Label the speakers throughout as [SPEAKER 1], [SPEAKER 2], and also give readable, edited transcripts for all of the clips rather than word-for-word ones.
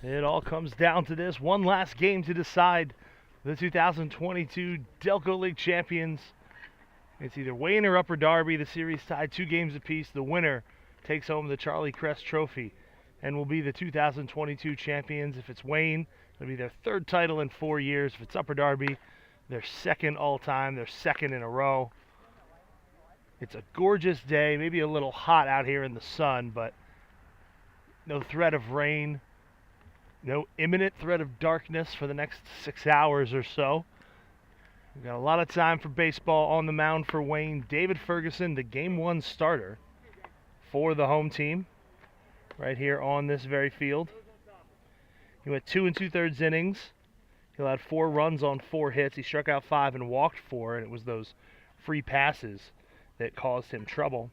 [SPEAKER 1] It all comes down to this. One last game to decide the 2022 Delco League champions. It's either Wayne or Upper Darby. The series tied 2 games apiece. The winner takes home the Charlie Crest Trophy and will be the 2022 champions. If it's Wayne, it'll be their 3rd title in 4 years. If it's Upper Darby, their 2nd all-time, their 2nd in a row. It's a gorgeous day, maybe a little hot out here in the sun, but no threat of rain, no imminent threat of darkness for the next 6 hours or so. We've got a lot of time for baseball. On the mound for Wayne, David Ferguson, the Game 1 starter for the home team, right here on this very field. He went 2 2/3 innings. He allowed 4 runs on 4 hits. He struck out 5 and walked 4, and it was those free passes that caused him trouble.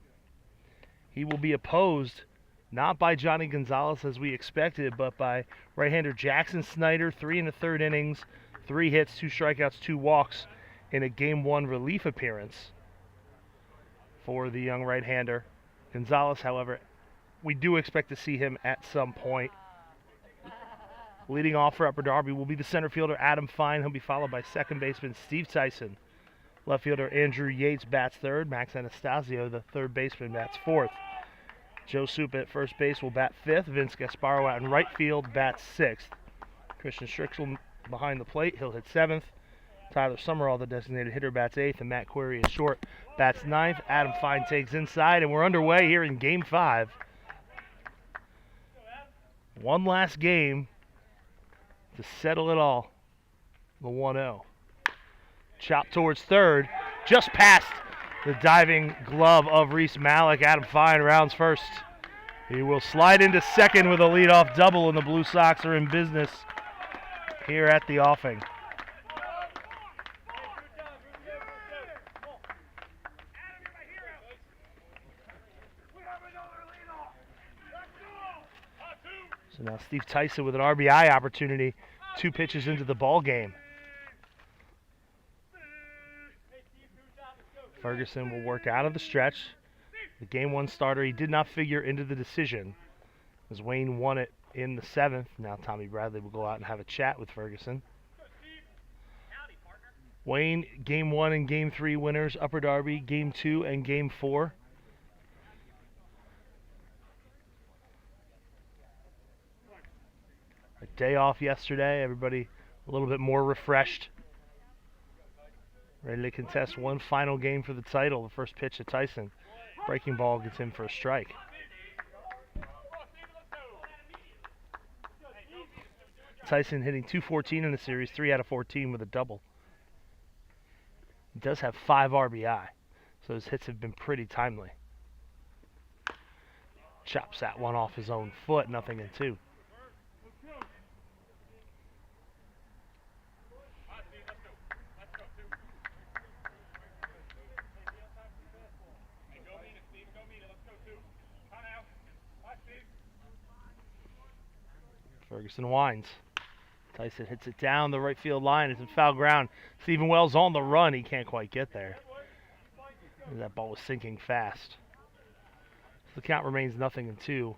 [SPEAKER 1] He will be opposed not by Johnny Gonzalez as we expected, but by right-hander Jackson Snyder. 3 1/3 innings, 3 hits, 2 strikeouts, 2 walks in a Game 1 relief appearance for the young right-hander. Gonzalez, however, we do expect to see him at some point. Leading off for Upper Darby will be the center fielder Adam Fine. He'll be followed by second baseman Steve Tyson. Left fielder Andrew Yates bats 3rd. Max Anastasio, the 3rd baseman, bats 4th. Joe Soup at first base will bat 5th. Vince Gasparo out in right field bats 6th. Christian Strickland behind the plate. He'll hit 7th. Tyler Summerall, the designated hitter, bats 8th. And Matt Query is short, bats 9th. Adam Fine takes inside, and we're underway here in Game 5. One last game to settle it all. The 1-0. Chop towards 3rd, just past the diving glove of Reese Malik. Adam Fine rounds first. He will slide into 2nd with a leadoff double, and the Blue Sox are in business here at the offing. So now Steve Tyson with an RBI opportunity, 2 pitches into the ball game. Ferguson will work out of the stretch. The Game 1 starter, he did not figure into the decision as Wayne won it in the 7th. Now Tommy Bradley will go out and have a chat with Ferguson. Wayne, Game 1 and Game 3 winners. Upper Darby, Game 2 and Game 4. A day off yesterday. Everybody a little bit more refreshed. Ready to contest one final game for the title. The first pitch to Tyson. Breaking ball gets him for a strike. Tyson hitting .214 in the series, 3 out of 14 with a double. He does have 5 RBI, so his hits have been pretty timely. Chops that one off his own foot, 0-2. Ferguson winds. Tyson hits it down the right field line. It's in foul ground. Stephen Wells on the run. He can't quite get there. And that ball was sinking fast. So the count remains 0-2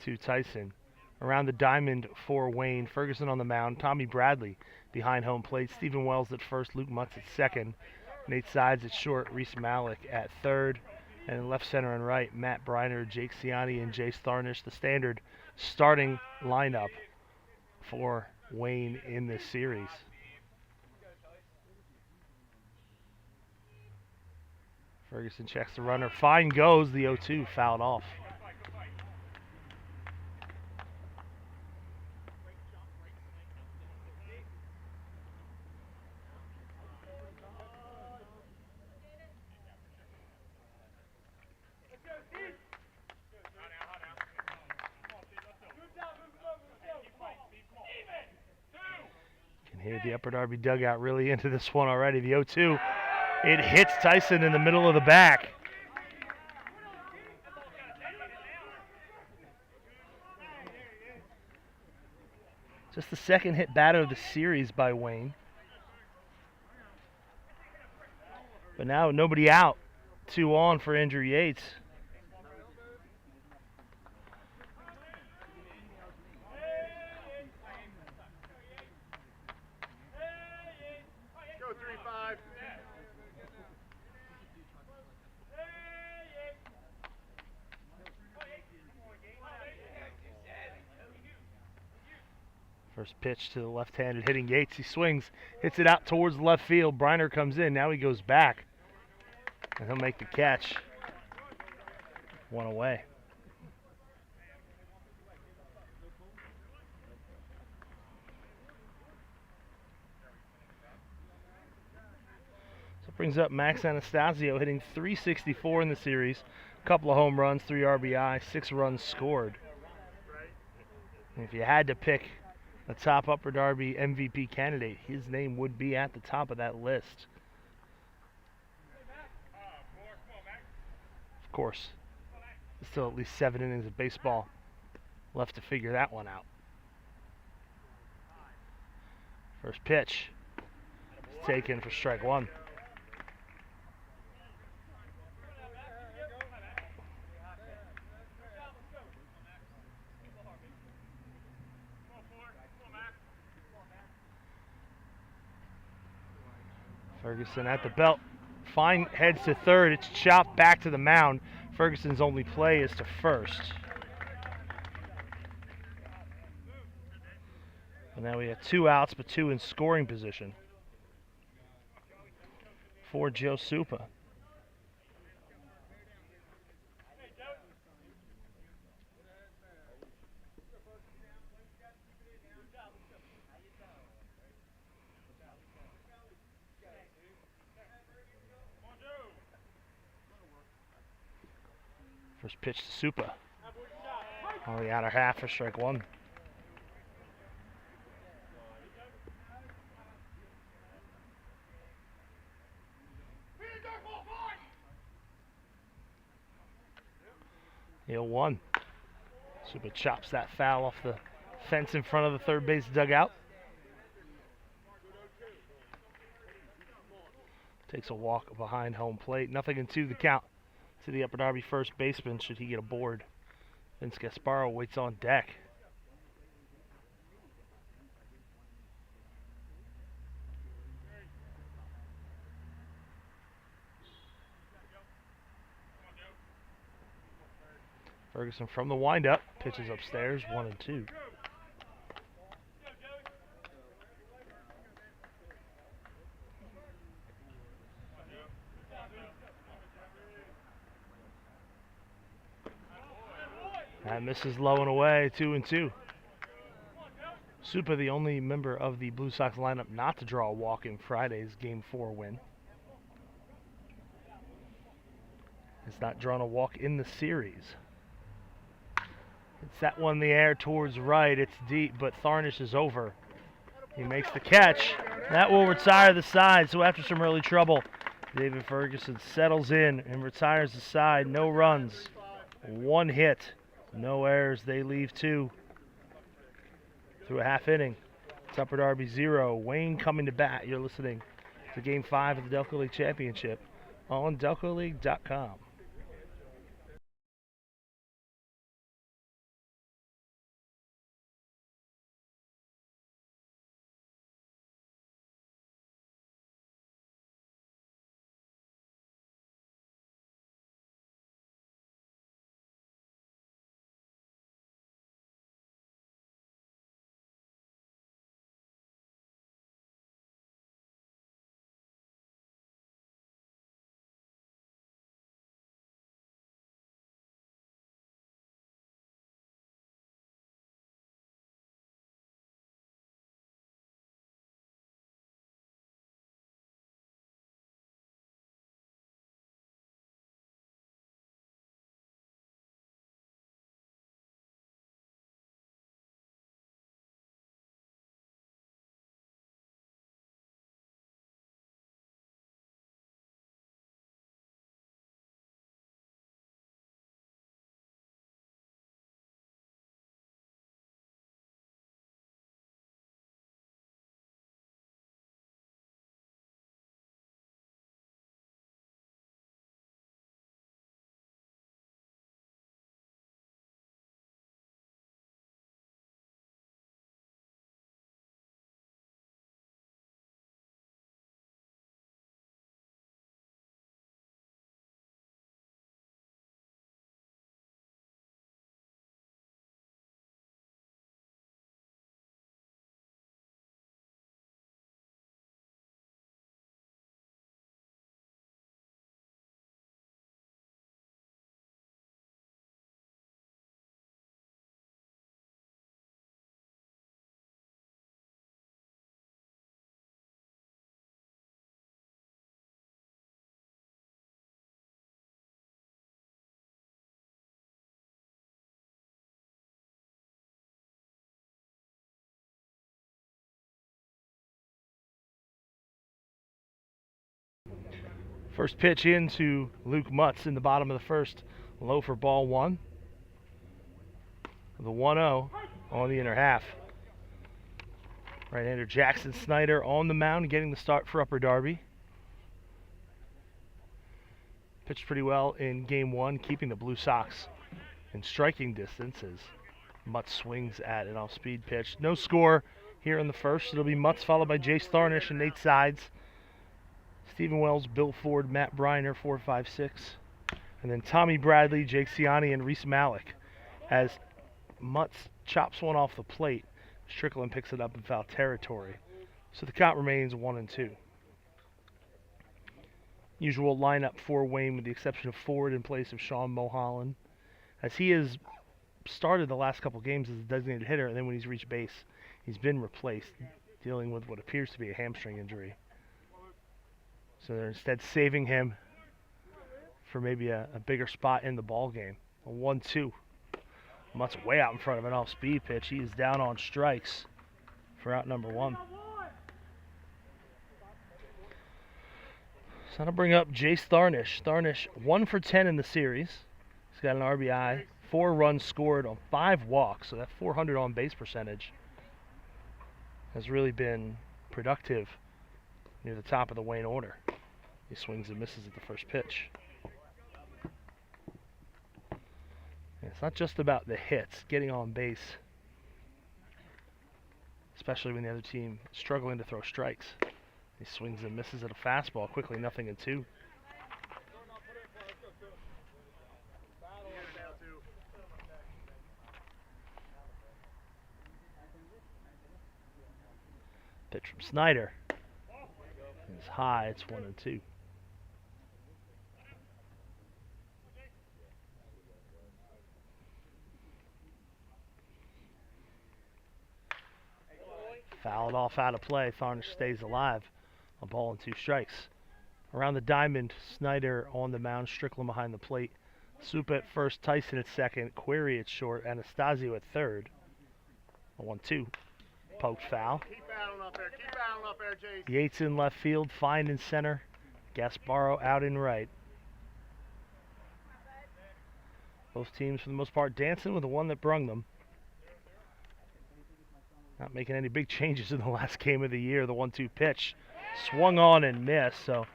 [SPEAKER 1] to Tyson. Around the diamond for Wayne. Ferguson on the mound. Tommy Bradley behind home plate. Stephen Wells at first. Luke Mutz at second. Nate Sides at short. Reese Malik at 3rd. And in left center and right, Matt Briner, Jake Ciani, and Jace Tharnish, the standard starting lineup for Wayne in this series. Ferguson checks the runner. Fine goes. The 0-2 fouled off. Here, the Upper Darby dugout really into this one already. The 0-2, it hits Tyson in the middle of the back. Just the second hit batter of the series by Wayne. But now nobody out. 2 on for Andrew Yates. First pitch to the left-handed hitting Yates. He swings, hits it out towards left field. Briner comes in. Now he goes back, and he'll make the catch. One away. So it brings up Max Anastasio, hitting .364 in the series. A couple of home runs, 3 RBI, 6 runs scored. And if you had to pick a top Upper Darby MVP candidate, his name would be at the top of that list. Of course, there's still at least 7 innings of baseball left to figure that one out. First pitch is taken for strike 1. Ferguson at the belt. Fine heads to third. It's chopped back to the mound. Ferguson's only play is to first. And now we have 2 outs, but 2 in scoring position for Joe Supa. First pitch to Supa. On the outer half for strike 1. Hill 1. Supa chops that foul off the fence in front of the third base dugout. Takes a walk behind home plate. 0-2 the count to the Upper Darby first baseman should he get aboard. Vince Gasparo waits on deck. Ferguson from the windup, pitches upstairs, 1-2. That misses low and away, 2-2. Supa, the only member of the Blue Sox lineup not to draw a walk in Friday's Game 4 win. Has not drawn a walk in the series. It's that one in the air towards right. It's deep, but Tharnish is over. He makes the catch. That will retire the side. So after some early trouble, David Ferguson settles in and retires the side. No runs, 1 hit, no errors. They leave 2 through a half inning. It's Upper Darby 0. Wayne coming to bat. You're listening to Game 5 of the Delco League Championship on DelcoLeague.com. First pitch into Luke Mutz in the bottom of the first. Low for ball one. The 1-0 on the inner half. Right-hander Jackson Snyder on the mound, getting the start for Upper Darby. Pitched pretty well in game one, keeping the Blue Sox in striking distance as Mutz swings at an off-speed pitch. No score here in the first. It'll be Mutz followed by Jace Tharnish and Nate Sides. Stephen Wells, Bill Ford, Matt Briner, 4, 5, 6. And then Tommy Bradley, Jake Ciani, and Reese Malik as Mutz chops one off the plate. Strickland picks it up in foul territory. So the count remains 1-2. Usual lineup for Wayne with the exception of Ford in place of Sean Mulholland, as he has started the last couple games as a designated hitter, and then when he's reached base, he's been replaced, dealing with what appears to be a hamstring injury. So they're instead saving him for maybe a bigger spot in the ball game. A 1-2. Mutz way out in front of an off-speed pitch. He is down on strikes for out number one. So I'll bring up Jace Tharnish. Tharnish 1 for 10 in the series. He's got an RBI, 4 runs scored on 5 walks, so that 400 on base percentage has really been productive near the top of the Wayne order. He swings and misses at the first pitch. And it's not just about the hits, getting on base, especially when the other team is struggling to throw strikes. He swings and misses at a fastball, quickly 0-2. Pitch from Snyder. It's high, it's 1-2. Fouled off out of play. Tharnish stays alive. A ball and 2 strikes. Around the diamond, Snyder on the mound, Strickland behind the plate. Soup at first, Tyson at second, Query at short, Anastasio at third. A 1-2. Poked foul.
[SPEAKER 2] Keep battling up there. Keep battling up there, Jace.
[SPEAKER 1] Yates in left field, Fine in center. Gasparo out in right. Both teams, for the most part, dancing with the one that brung them. Not making any big changes in the last game of the year. The 1-2 pitch swung on and missed. So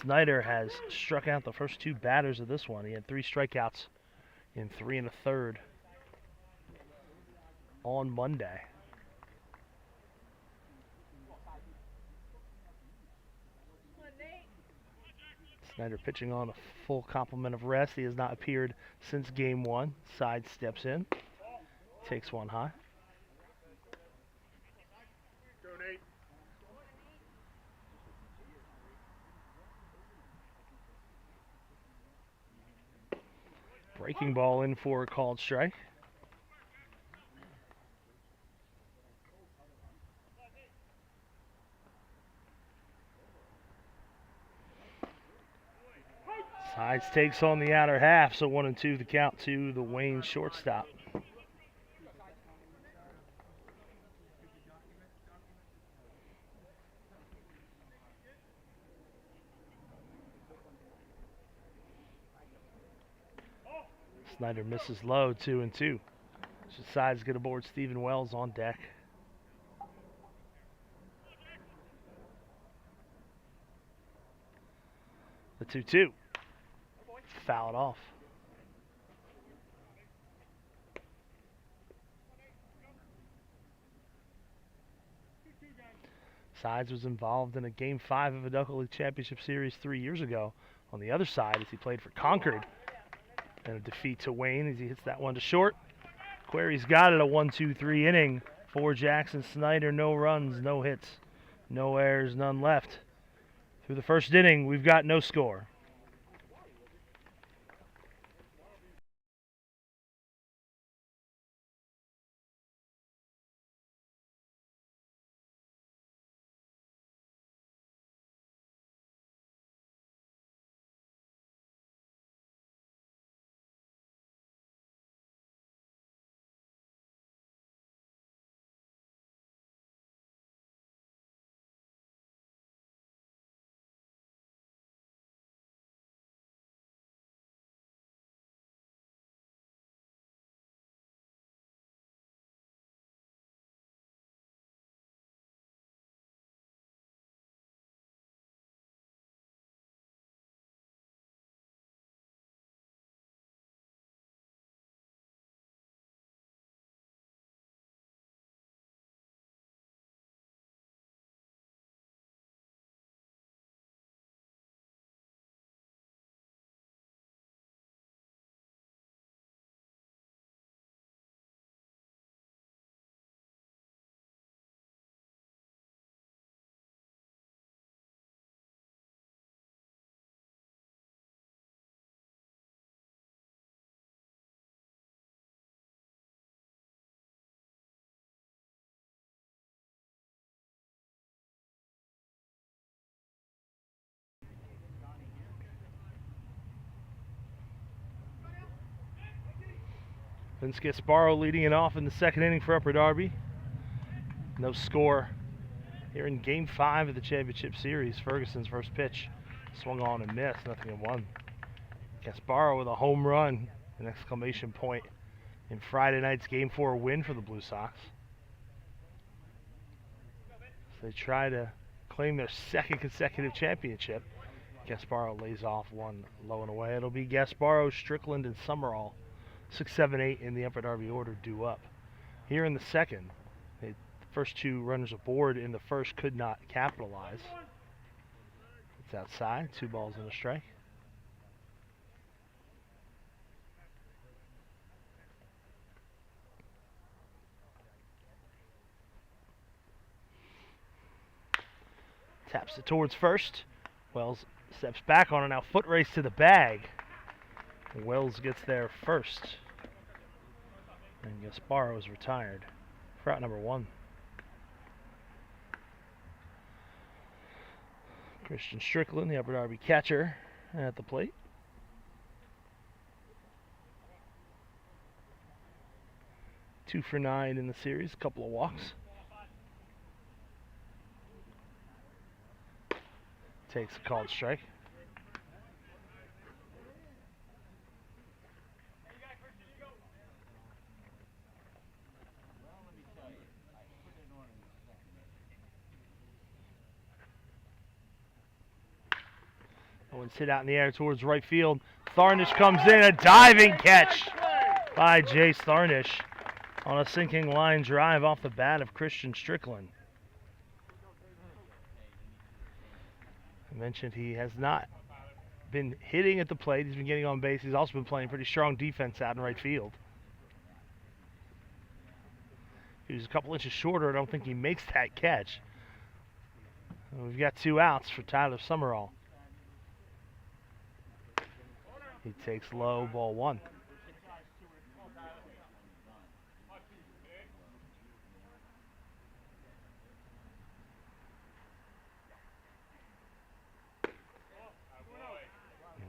[SPEAKER 1] Snyder has struck out the first 2 batters of this one. He had 3 strikeouts in 3 1/3 on Monday. Snyder pitching on a full complement of rest. He has not appeared since game 1. Side steps in, takes one high.
[SPEAKER 2] Go, Nate.
[SPEAKER 1] Breaking ball in for a called strike. Sides takes on the outer half, so 1-2 the count to the Wayne shortstop. Snyder misses low, 2-2. So Sides get aboard Stephen Wells on deck. The 2-2. Fouled off. Sides was involved in a Game 5 of a Delco League Championship Series 3 years ago on the other side as he played for Concord. And a defeat to Wayne as he hits that one to short. Query's got it, a 1-2-3 inning for Jackson Snyder. No runs, no hits, no errors, none left. Through the first inning, we've got no score. Vince Gasparo leading it off in the second inning for Upper Darby. No score here in Game 5 of the Championship Series. Ferguson's first pitch swung on and missed, 0-1. Gasparo with a home run, an exclamation point in Friday night's Game 4 win for the Blue Sox. So they try to claim their second consecutive championship. Gasparo lays off one low and away. It'll be Gasparo, Strickland, and Summerall. 6, 7, 8 in the Upper Darby order due up. Here in the second, the first two runners aboard in the first could not capitalize. It's outside, 2 balls and a strike. Taps it towards first. Wells steps back on it now. Foot race to the bag. Wells gets there first. And Gasparo is retired for out number 1. Christian Strickland, the Upper Darby catcher, at the plate. Two for 9 in the series, a couple of walks. Takes a called strike. Owen's hit out in the air towards right field. Tharnish comes in, a diving catch by Jace Tharnish on a sinking line drive off the bat of Christian Strickland. I mentioned he has not been hitting at the plate. He's been getting on base. He's also been playing pretty strong defense out in right field. He was a couple inches shorter. I don't think he makes that catch. We've got 2 outs for Tyler Summerall. He takes low, ball 1.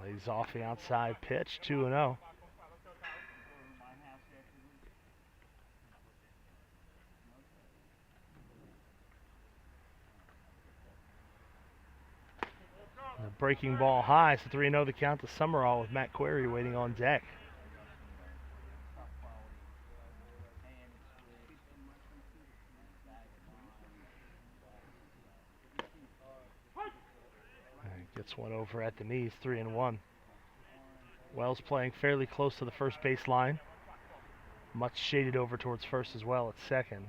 [SPEAKER 1] Lays off the outside pitch, 2-0. The breaking ball high, so 3-0 the count to Summerall with Matt Query waiting on deck. Gets one over at the knees, 3-1. Wells playing fairly close to the first base line. Much shaded over towards first as well at second.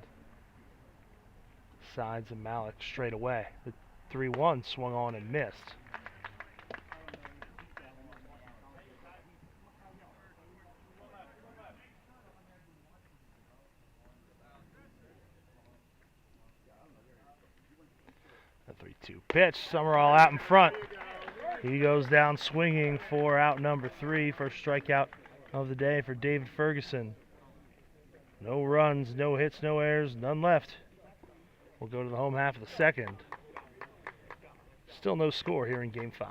[SPEAKER 1] Sides and Malik straight away. The 3-1 swung on and missed. The 3-2 pitch. Summerall out in front. He goes down swinging for out number 3. First strikeout of the day for David Ferguson. No runs, no hits, no errors, none left. We'll go to the home half of the second. Still no score here in Game 5.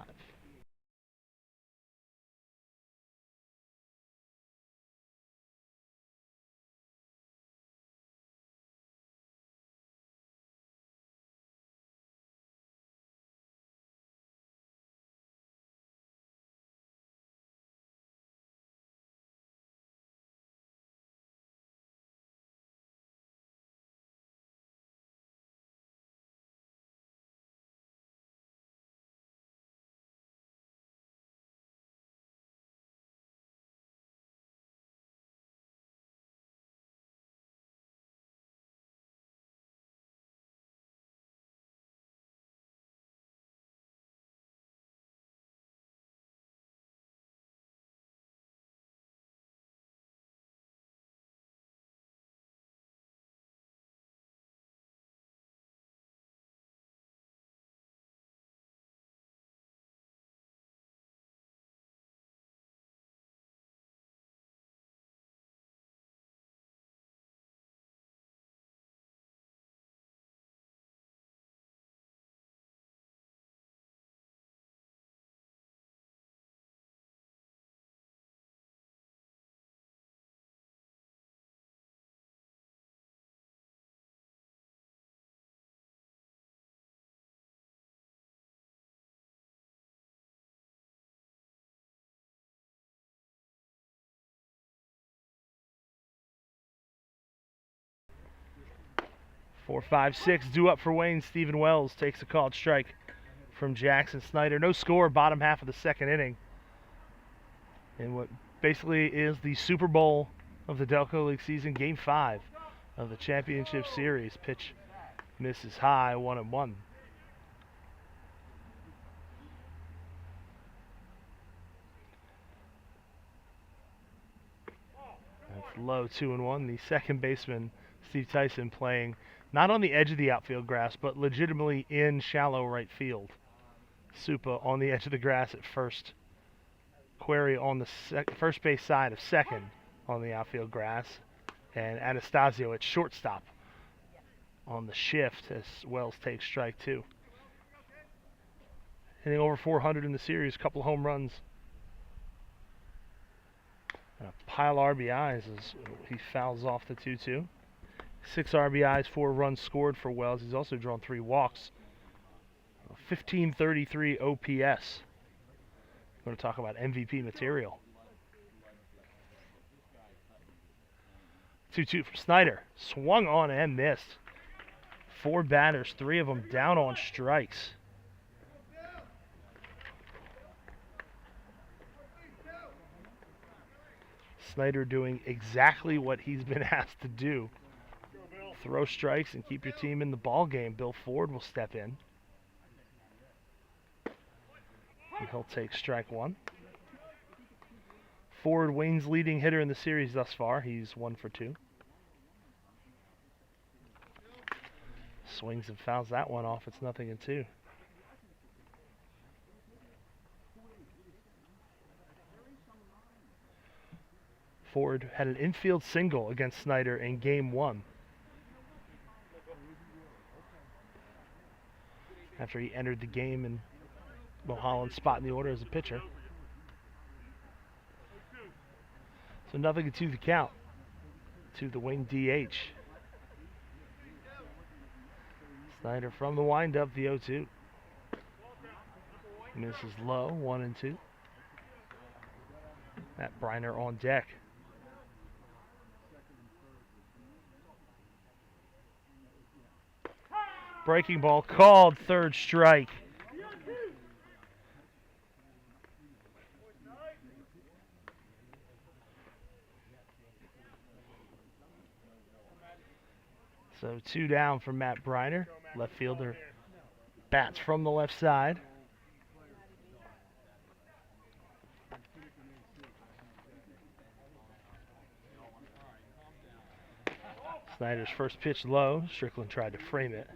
[SPEAKER 1] 4, 5, 6 due up for Wayne. Stephen Wells takes a called strike from Jackson Snyder. No score, bottom half of the second inning. In what basically is the Super Bowl of the Delco League season, Game 5 of the Championship Series. Pitch misses high, 1-1. That's low, 2-1. The second baseman, Steve Tyson, playing not on the edge of the outfield grass, but legitimately in shallow right field. Supa on the edge of the grass at first. Query on the first base side of second on the outfield grass. And Anastasio at shortstop on the shift as Wells takes strike 2. Hitting over 400 in the series, a couple home runs. And a pile of RBIs as he fouls off the 2-2. 6 RBIs, 4 runs scored for Wells. He's also drawn 3 walks. 1533 OPS. We're going to talk about MVP material. 2-2 for Snyder. Swung on and missed. 4 batters, 3 of them down on strikes. Snyder doing exactly what he's been asked to do. Throw strikes and keep your team in the ball game. Bill Ford will step in. And he'll take strike 1. Ford, Wayne's leading hitter in the series thus far. He's 1 for 2. Swings and fouls that one off. It's 0-2. Ford had an infield single against Snyder in Game 1. After he entered the game and Mulholland's spot in the order as a pitcher. So 0-2 the count to the Wayne DH. Snyder from the windup, the 0-2. Misses low, 1-2. Matt Briner on deck. Breaking ball called, third strike. So 2 down from Matt Briner, left fielder. Bats from the left side. Snyder's first pitch low. Strickland tried to frame it.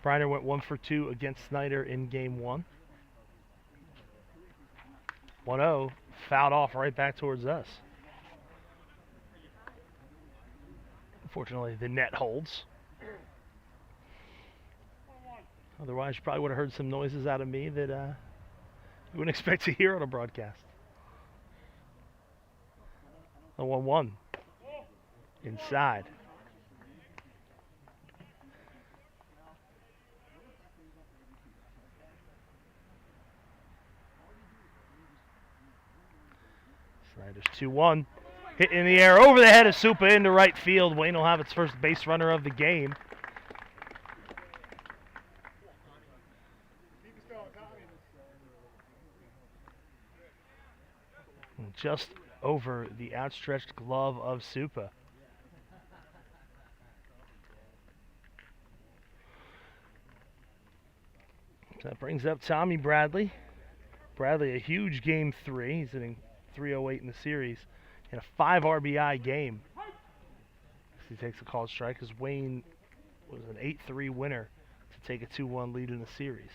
[SPEAKER 1] Briner went 1 for 2 against Snyder in Game 1. 1-0, fouled off right back towards us. Unfortunately, the net holds. Otherwise, you probably would have heard some noises out of me that you wouldn't expect to hear on a broadcast. The 1-1 inside. Snyder's 2-1. Hit in the air over the head of Supa into right field. Wayne will have its first base runner of the game. Just over the outstretched glove of Supa. So that brings up Tommy Bradley. Bradley, a huge Game 3. He's hitting .308 in the series in a 5 RBI game. He takes a called strike as Wayne was an 8-3 winner to take a 2-1 lead in the series.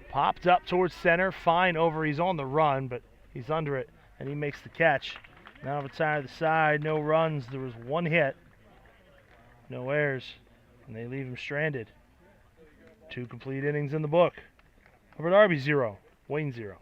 [SPEAKER 1] Popped up towards center, fine over. He's on the run, but he's under it, and he makes the catch. Now it's out of the side, no runs. There was 1 hit, no errors, and they leave him stranded. 2 complete innings in the book. Upper Darby 0, Wayne 0.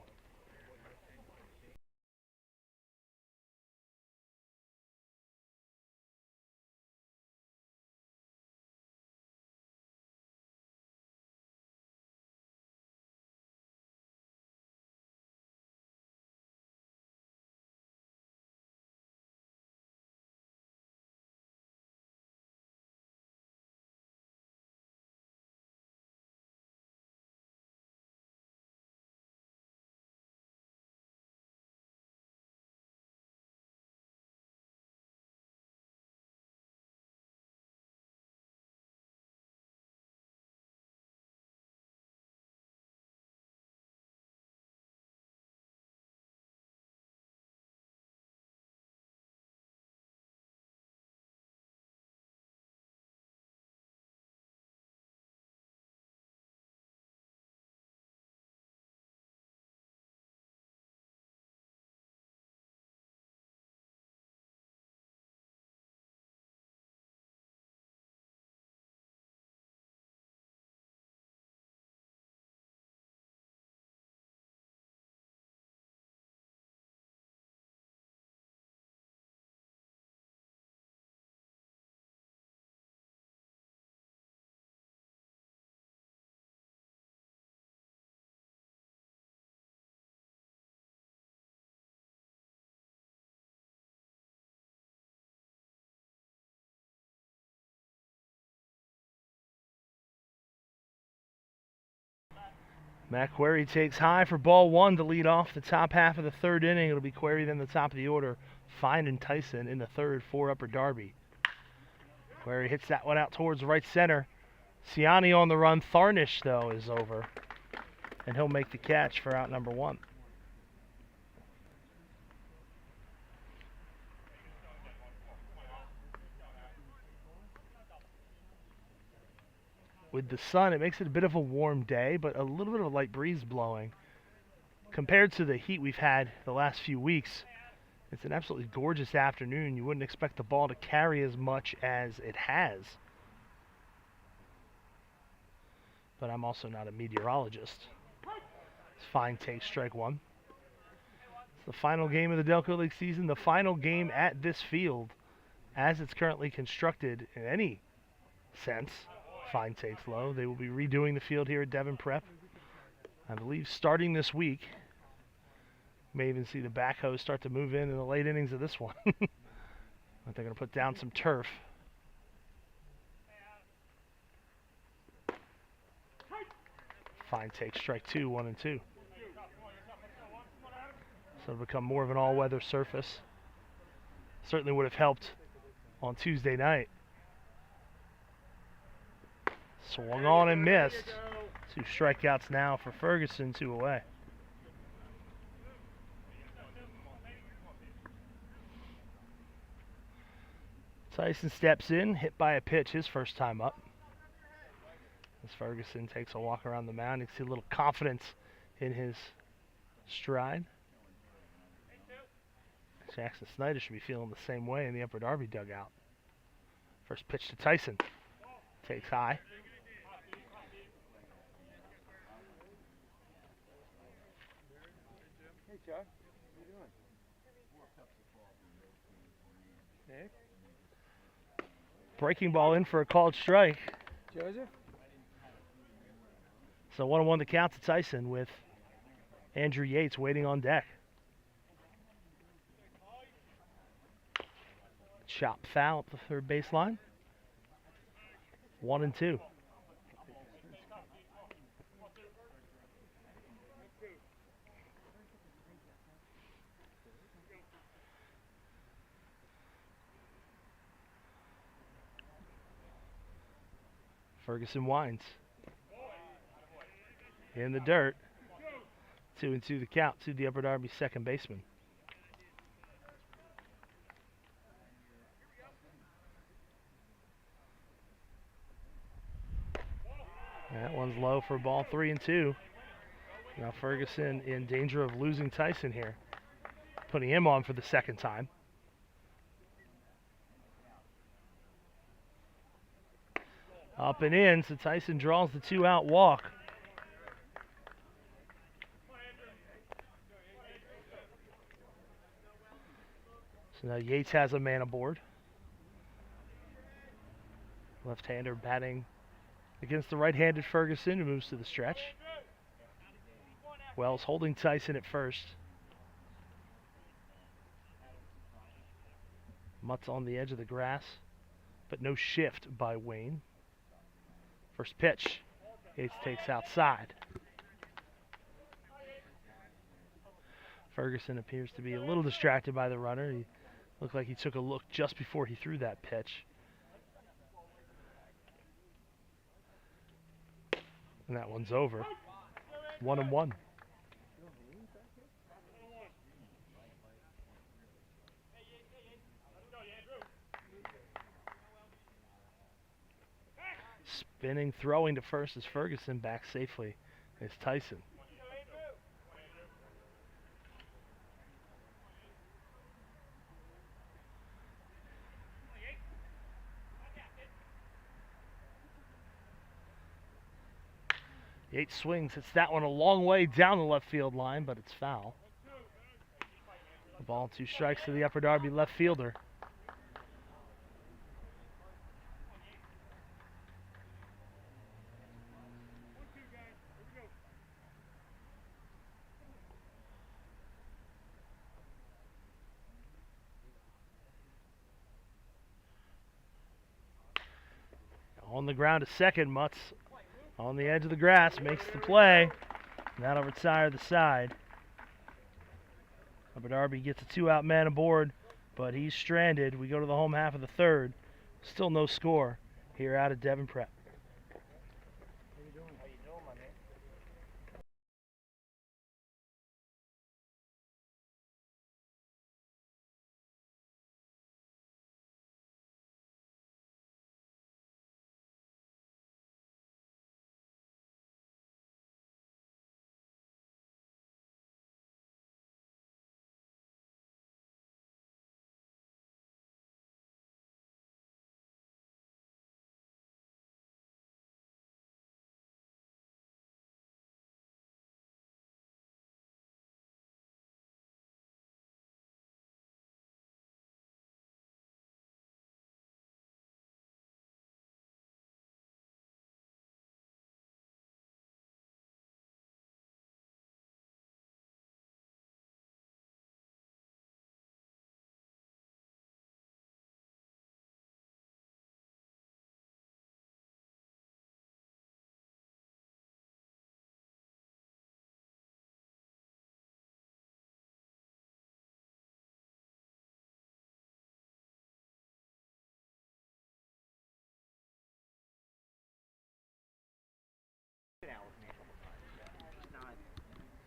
[SPEAKER 1] Matt Query takes high for ball one to lead off the top half of the third inning. It'll be Query then the top of the order. Fine and Tyson in the third for Upper Darby. Query hits that one out towards right center. Ciani on the run. Tharnish, though, is over. And he'll make the catch for out number one. With the sun, it makes it a bit of a warm day, but a little bit of a light breeze blowing. Compared to the heat we've had the last few weeks, it's an absolutely gorgeous afternoon. You wouldn't expect the ball to carry as much as it has. But I'm also not a meteorologist. It's fine take, strike one. It's the final game of the Delco League season, the final game at this field as it's currently constructed in any sense. Fine takes low. They will be redoing the field here at Devon Prep, I believe, starting this week. May even see the backhoe start to move in the late innings of this one. But they're going to put down some turf. Fine take, strike two, 1 and 2. So it'll become more of an all-weather surface. Certainly would have helped on Tuesday night. Swung on and missed. 2 strikeouts now for Ferguson, 2 away. Tyson steps in, hit by a pitch his first time up. As Ferguson takes a walk around the mound, you can see a little confidence in his stride. Jackson Snyder should be feeling the same way in the Upper Darby dugout. First pitch to Tyson. Takes high.
[SPEAKER 3] Hey, Chuck. What are you doing? Nick?
[SPEAKER 1] Breaking ball in for a called strike.
[SPEAKER 3] Joseph?
[SPEAKER 1] So 1-1 to count to Tyson with Andrew Yates waiting on deck. Chop foul up the third baseline. 1 and 2. Ferguson winds. In the dirt. 2 and 2 the count to the Upper Darby second baseman. That one's low for ball 3 and 2. Now Ferguson in danger of losing Tyson here. Putting him on for the second time. Up and in, so Tyson draws the 2-out walk. So now Yates has a man aboard. Left-hander batting against the right-handed Ferguson, who moves to the stretch. Wells holding Tyson at first. Mutt's on the edge of the grass, but no shift by Wayne. First pitch, Yates takes outside. Ferguson appears to be a little distracted by the runner. He looked like he took a look just before he threw that pitch. And that one's over. 1 and 1. Spinning, throwing to first is Ferguson. Back safely is Tyson. Yates swings, hits that one a long way down the left field line, but it's foul. The ball, 2 strikes to the Upper Darby left fielder. On the ground to second, Mutz on the edge of the grass makes the play. That'll retire the side. Upper Darby gets a 2-out man aboard, but he's stranded. We go to the home half of the third. Still no score here out of Devon Prep.
[SPEAKER 3] How you doing? How you doing, my man?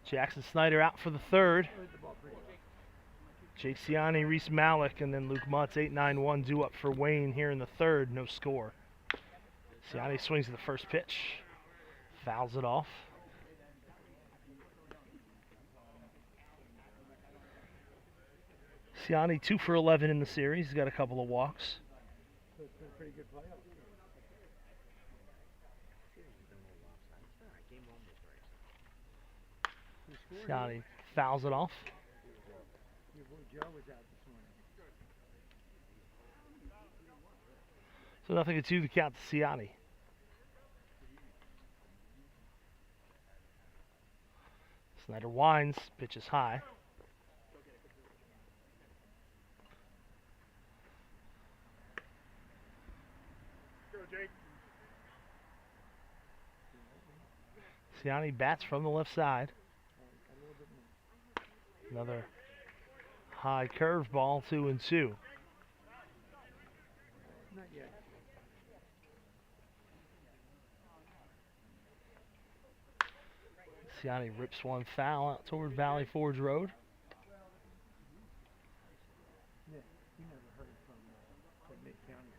[SPEAKER 1] Jackson Snyder out for the third. Jake Ciani, Reese Malik, and then Luke Mutz, 8-9-1 due up for Wayne here in the third. No score. Ciani swings to the first pitch. Fouls it off. Ciani 2 for 11 in the series. He's got a couple of walks.
[SPEAKER 3] So it's been a pretty good playoff.
[SPEAKER 1] Ciani fouls it off.
[SPEAKER 3] Your boy Joe was out this morning.
[SPEAKER 1] So 0-2 the count to Ciani. Snyder winds, pitches high.
[SPEAKER 2] Go, Jake.
[SPEAKER 1] Ciani bats from the left side. Another high curveball, 2-2.
[SPEAKER 3] Not yet.
[SPEAKER 1] Ciani rips one foul out toward Valley Forge Road.
[SPEAKER 3] Yeah, we never heard from Mid County.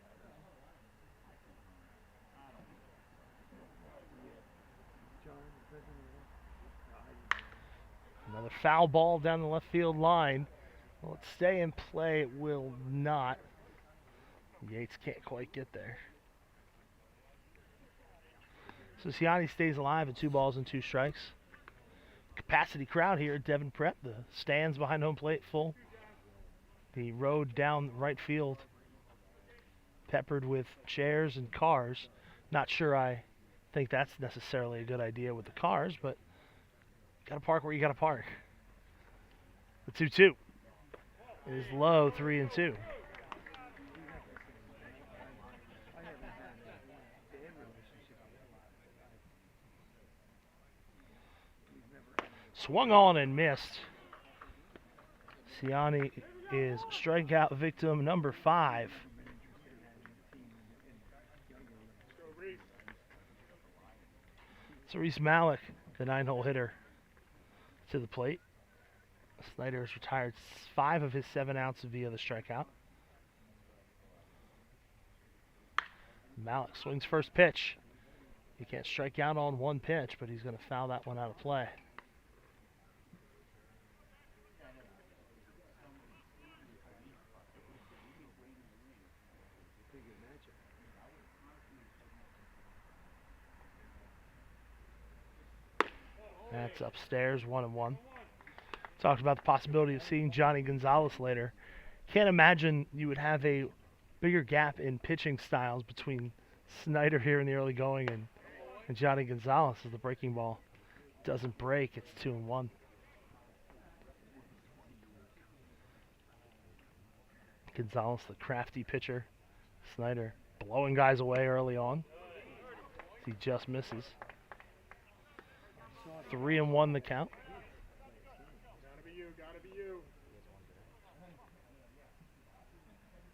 [SPEAKER 3] John, the president of
[SPEAKER 1] Another foul ball down the left field line. Will it stay in play? It will not. Yates can't quite get there. So Ciani stays alive at 2 balls and 2 strikes. Capacity crowd here at Devon Prep. The stands behind home plate full. The road down right field peppered with chairs and cars. Not sure I think that's necessarily a good idea with the cars, but got to park where you got to park. The 2-2 is low, 3-2. Swung on and missed. Ciani is strikeout victim number 5. So Reese Malik, the 9-hole hitter, to the plate. Snyder has retired 5 of his 7 outs via the strikeout. Malik swings first pitch. He can't strike out on one pitch, but he's going to foul that one out of play. That's upstairs, 1-1. Talked about the possibility of seeing Johnny Gonzalez later. Can't imagine you would have a bigger gap in pitching styles between Snyder here in the early going and Johnny Gonzalez as the breaking ball doesn't break. It's 2-1. Gonzalez, the crafty pitcher. Snyder blowing guys away early on. He just misses. 3-1 the count.
[SPEAKER 2] Gotta be you, gotta be you.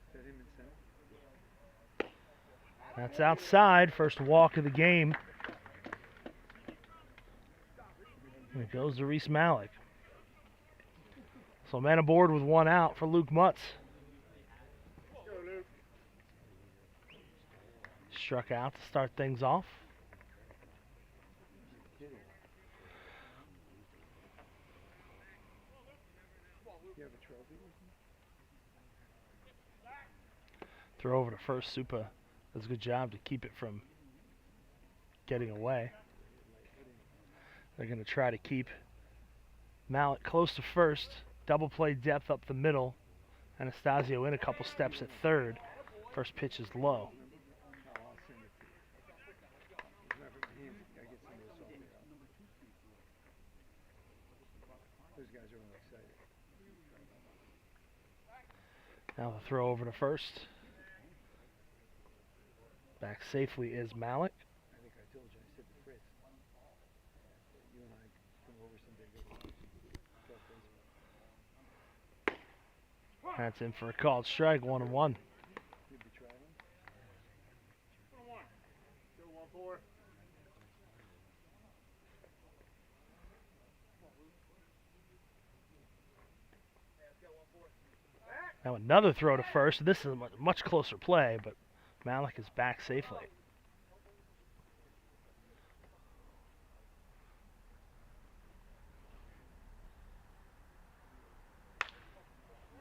[SPEAKER 3] Is that him in center?
[SPEAKER 1] That's outside. First walk of the game. And it goes to Reese Malik. So man aboard with one out for Luke Mutz.
[SPEAKER 2] Let's go, Luke.
[SPEAKER 1] Struck out to start things off.
[SPEAKER 3] You have a trophy?
[SPEAKER 1] Throw over to first. Supa does a good job to keep it from getting away. They're going to try to keep Malik close to first. Double play depth up the middle. Anastasio in a couple steps at third. First pitch is low.
[SPEAKER 3] I'll send it to you. Remember him, I get some of this off there. Those guys are all excited.
[SPEAKER 1] Now the throw over to first. Back safely is Malik.
[SPEAKER 3] I think I told you, I said to Fritz, you and I come over someday. Talk baseball.
[SPEAKER 1] That's in for a called strike, 1-1.
[SPEAKER 3] You'd be trying him?
[SPEAKER 2] 1-1. Go 1-4.
[SPEAKER 1] Now another throw to first. This is a much closer play, but Malik is back safely.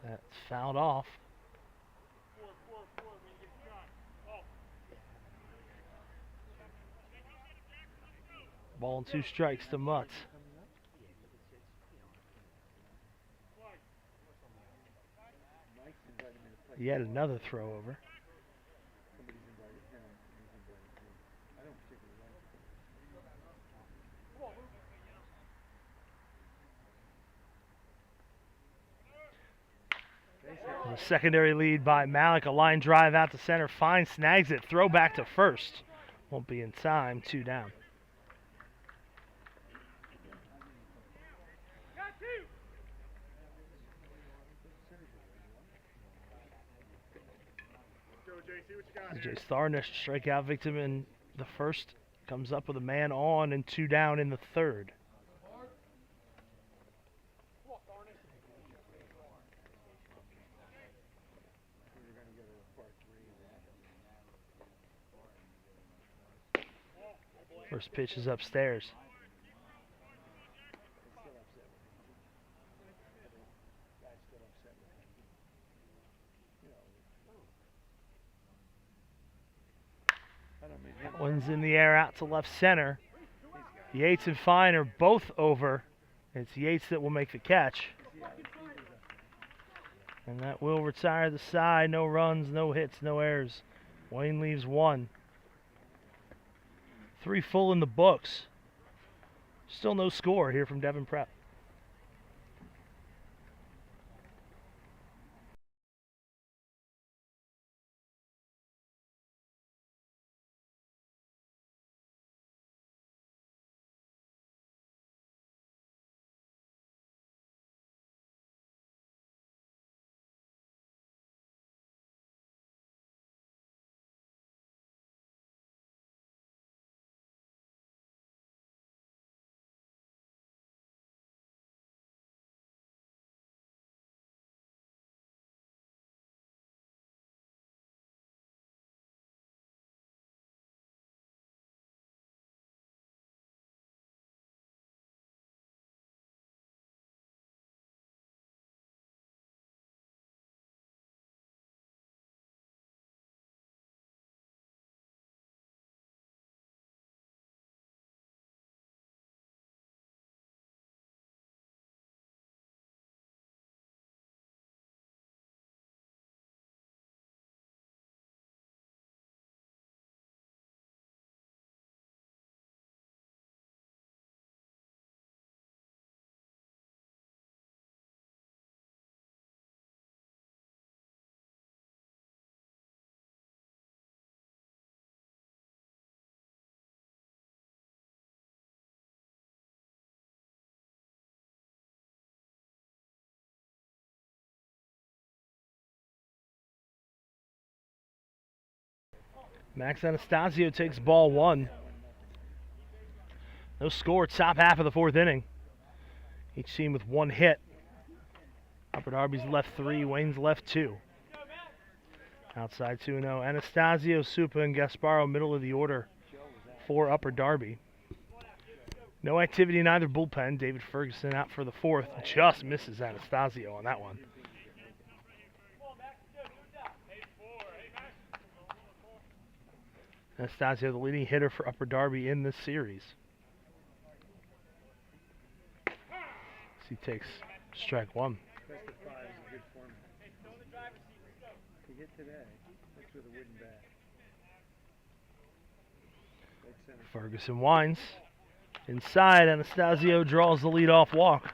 [SPEAKER 1] That's fouled off.
[SPEAKER 2] 4-4-4 when you get the shot. Oh.
[SPEAKER 1] Ball and 2 strikes to Mutz.
[SPEAKER 3] Mike's invited me to play.
[SPEAKER 1] Yet another throw over.
[SPEAKER 3] Somebody's invited him, and he's invited me. I don't particularly like it.
[SPEAKER 1] A secondary lead by Malik. A line drive out to center. Fine, snags it. Throw back to first. Won't be in time. 2 down.
[SPEAKER 2] Go, JC, what you got
[SPEAKER 1] AJ
[SPEAKER 2] here?
[SPEAKER 1] Tharnish, strikeout victim in the first, comes up with a man on and 2 down in the third.
[SPEAKER 3] We were going to go to a part 3 of that.
[SPEAKER 1] First pitch is upstairs.
[SPEAKER 3] It's still upset with him. The guy's still upset with him. You know, I don't mean him.
[SPEAKER 1] One's in the air out to left center. Yates and Fine are both over. It's Yates that will make the catch. And that will retire the side. No runs, no hits, no errors. Wayne leaves 1. 3 full in the books. Still no score here from Devon Prep. Max Anastasio takes ball one. No score, top half of the fourth inning. Each team with one hit. Upper Darby's left 3, Wayne's left 2. Outside 2-0. Anastasio, Supa, and Gasparo, middle of the order for Upper Darby. No activity in either bullpen. David Ferguson out for the fourth. Just misses Anastasio on that one. Anastasio, the leading hitter for Upper Darby in this series. He takes strike one.
[SPEAKER 3] Best of 5 is a good format. To hit today, that's with a wooden bat. Right center.
[SPEAKER 1] Ferguson winds. Inside, Anastasio draws the leadoff walk.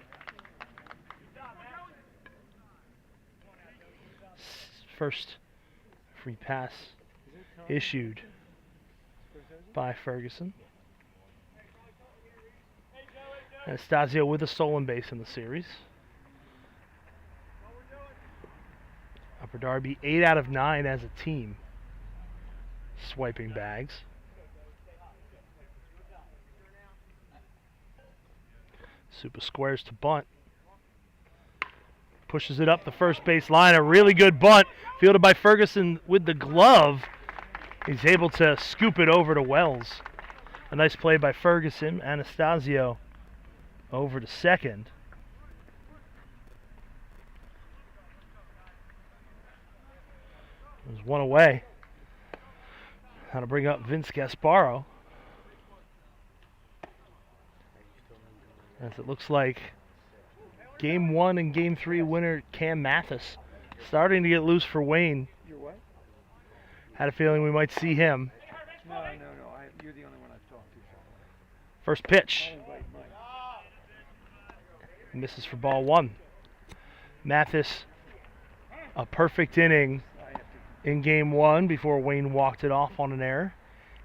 [SPEAKER 1] First free pass issued by Ferguson. Anastasio with a stolen base in the series. Upper Darby 8 out of 9 as a team swiping bags. Supa squares to bunt. Pushes it up the first base line. A really good bunt fielded by Ferguson with the glove. He's able to scoop it over to Wells. A nice play by Ferguson. Anastasio over to second. There's one away. How to bring up Vince Gasparo. As it looks like Game 1 and Game 3 winner Cam Mathis starting to get loose for Wayne.
[SPEAKER 3] You're what?
[SPEAKER 1] Had a feeling we might see him.
[SPEAKER 3] No. You're the only one I've talked to.
[SPEAKER 1] First pitch.
[SPEAKER 3] I'll invite Mike.
[SPEAKER 1] Misses for ball one. Mathis, a perfect inning in Game 1 before Wayne walked it off on an error.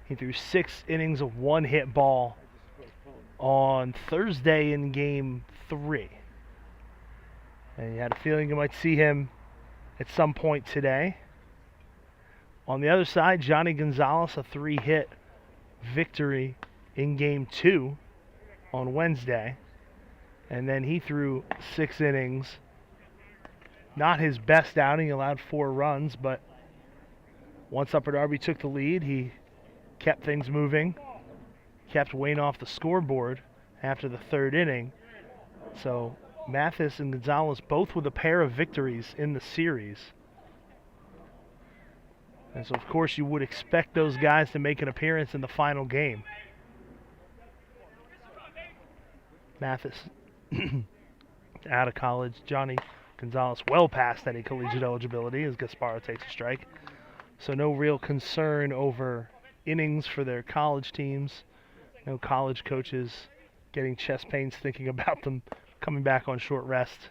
[SPEAKER 1] He threw 6 innings of one-hit ball on Thursday in Game 3. And you had a feeling you might see him at some point today. On the other side, Johnny Gonzalez, a 3-hit victory in Game 2 on Wednesday. And then he threw 6 innings. Not his best outing, allowed 4 runs, but once Upper Darby took the lead, he kept things moving, kept Wayne off the scoreboard after the 3rd inning. So Mathis and Gonzalez both with a pair of victories in the series. And so, of course, you would expect those guys to make an appearance in the final game. Mathis out of college. Johnny Gonzalez well past any collegiate eligibility as Gasparo takes a strike. So no real concern over innings for their college teams. No college coaches getting chest pains thinking about them coming back on short rest.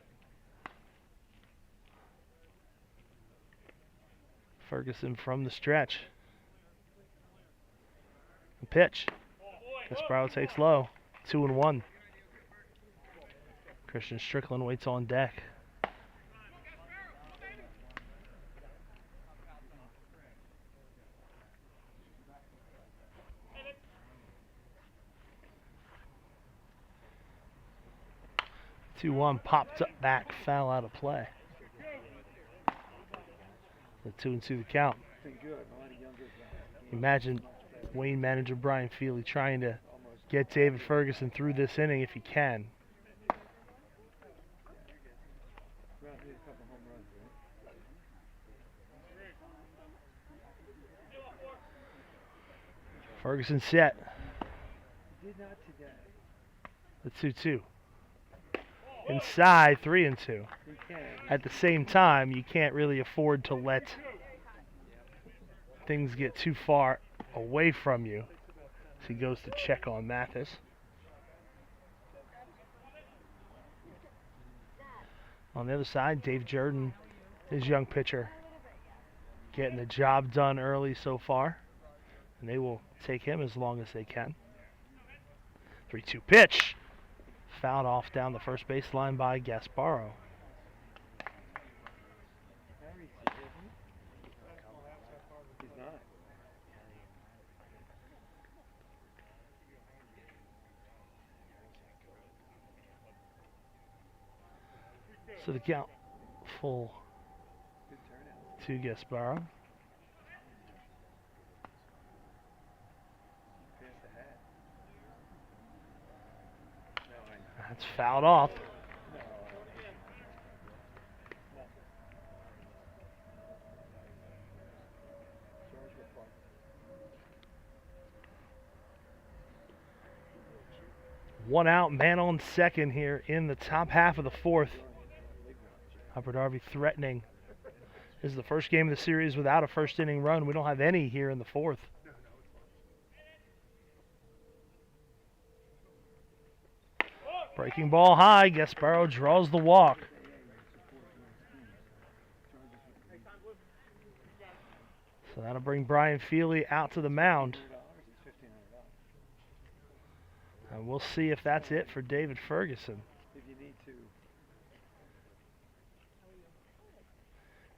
[SPEAKER 1] Ferguson from the stretch. The pitch. Gasparo takes low. 2-1. Christian Strickland waits on deck. Two one popped up back, foul out of play. The 2-2 the count. Imagine Wayne manager Brian Feely trying to get David Ferguson through this inning if he can. Ferguson set. The 2-2. Inside, 3-2. At the same time, you can't really afford to let things get too far away from you. So he goes to check on Mathis. On the other side, Dave Jordan, his young pitcher, getting the job done early so far. And they will take him as long as they can. 3-2 pitch. Fouled off down the first baseline by Gasparo. So the count full
[SPEAKER 3] Good turnout.
[SPEAKER 1] to Gasparo.
[SPEAKER 3] Pass the hat. No,
[SPEAKER 1] That's fouled off.
[SPEAKER 3] no.
[SPEAKER 1] 1 out, man on second here in the top half of the fourth. Upper Darby threatening. This is the first game of the series without a first inning run. We don't have any here in the fourth. Breaking ball high. Gasparo draws the walk. So that'll bring Brian Feely out to the mound. And we'll see if that's it for David Ferguson.
[SPEAKER 3] If you need to.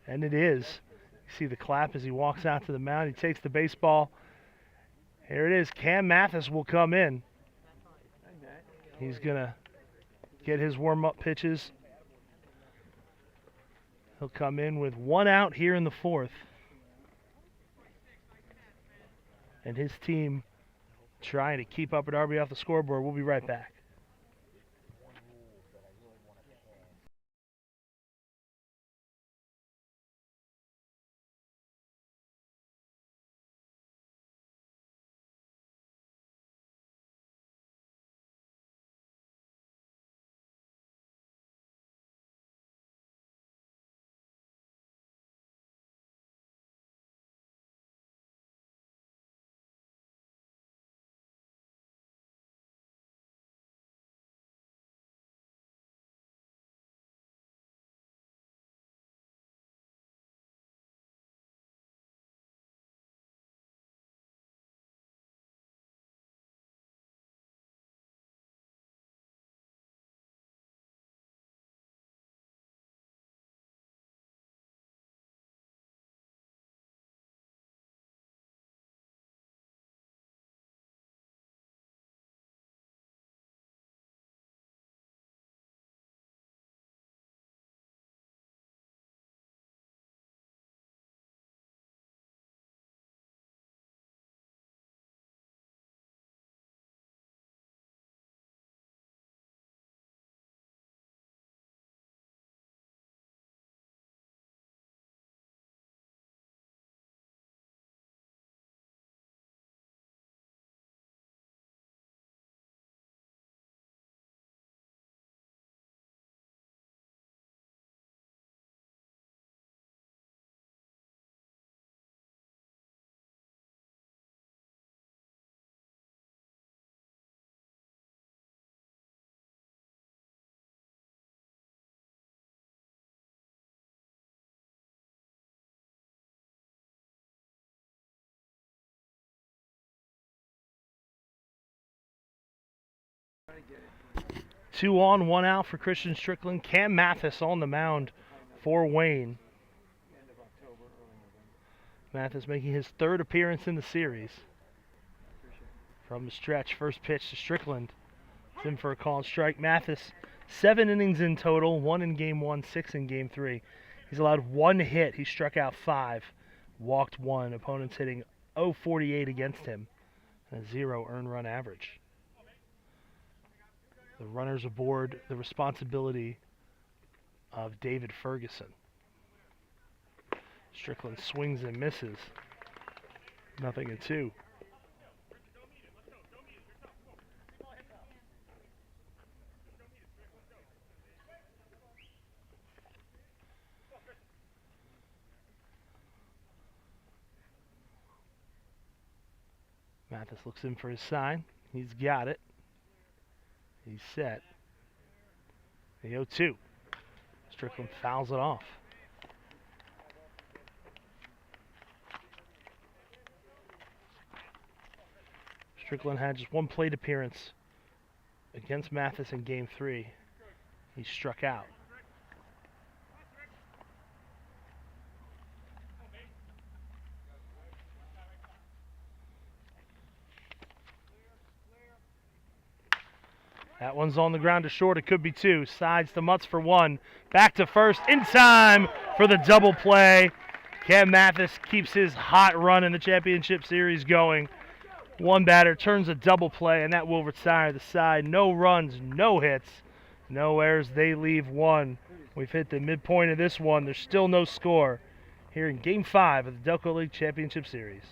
[SPEAKER 1] And it is. You see the clap as he walks out to the mound. He takes the baseball. Here it is. Cam Mathis will come in. He's going to get his warm-up pitches. He'll come in with 1 out here in the fourth. And his team trying to keep Upper Darby off the scoreboard. We'll be right back.
[SPEAKER 3] Try to get it.
[SPEAKER 1] 2 on, 1 out for Christian Strickland. Cam Mathis on the mound for Wayne.
[SPEAKER 3] End of October, early November.
[SPEAKER 1] Mathis making his 3rd appearance in the series.
[SPEAKER 3] Appreciate it.
[SPEAKER 1] From the stretch, first pitch to Strickland. It's in for a call and strike. Mathis, 7 innings in total, 1 in game 1, 6 in game 3. He's allowed 1 hit. He struck out 5, walked 1. Opponents hitting .048 against him, and a 0 earned run average. The runners aboard, the responsibility of David Ferguson. Strickland swings and misses. 0-2. Mathis looks in for his sign. He's got it. He's set. The 0-2. Strickland fouls it off. Strickland had just 1 plate appearance against Mathis in game 3. He struck out. That one's on the ground to short. It could be two. Sides to Mutz for one. Back to first in time for the double play. Cam Mathis keeps his hot run in the championship series going. One batter turns a double play, and that will retire the side. No runs, no hits, no errors. They leave one. We've hit the midpoint of this one. There's still no score here in Game 5 of the Delco League Championship Series.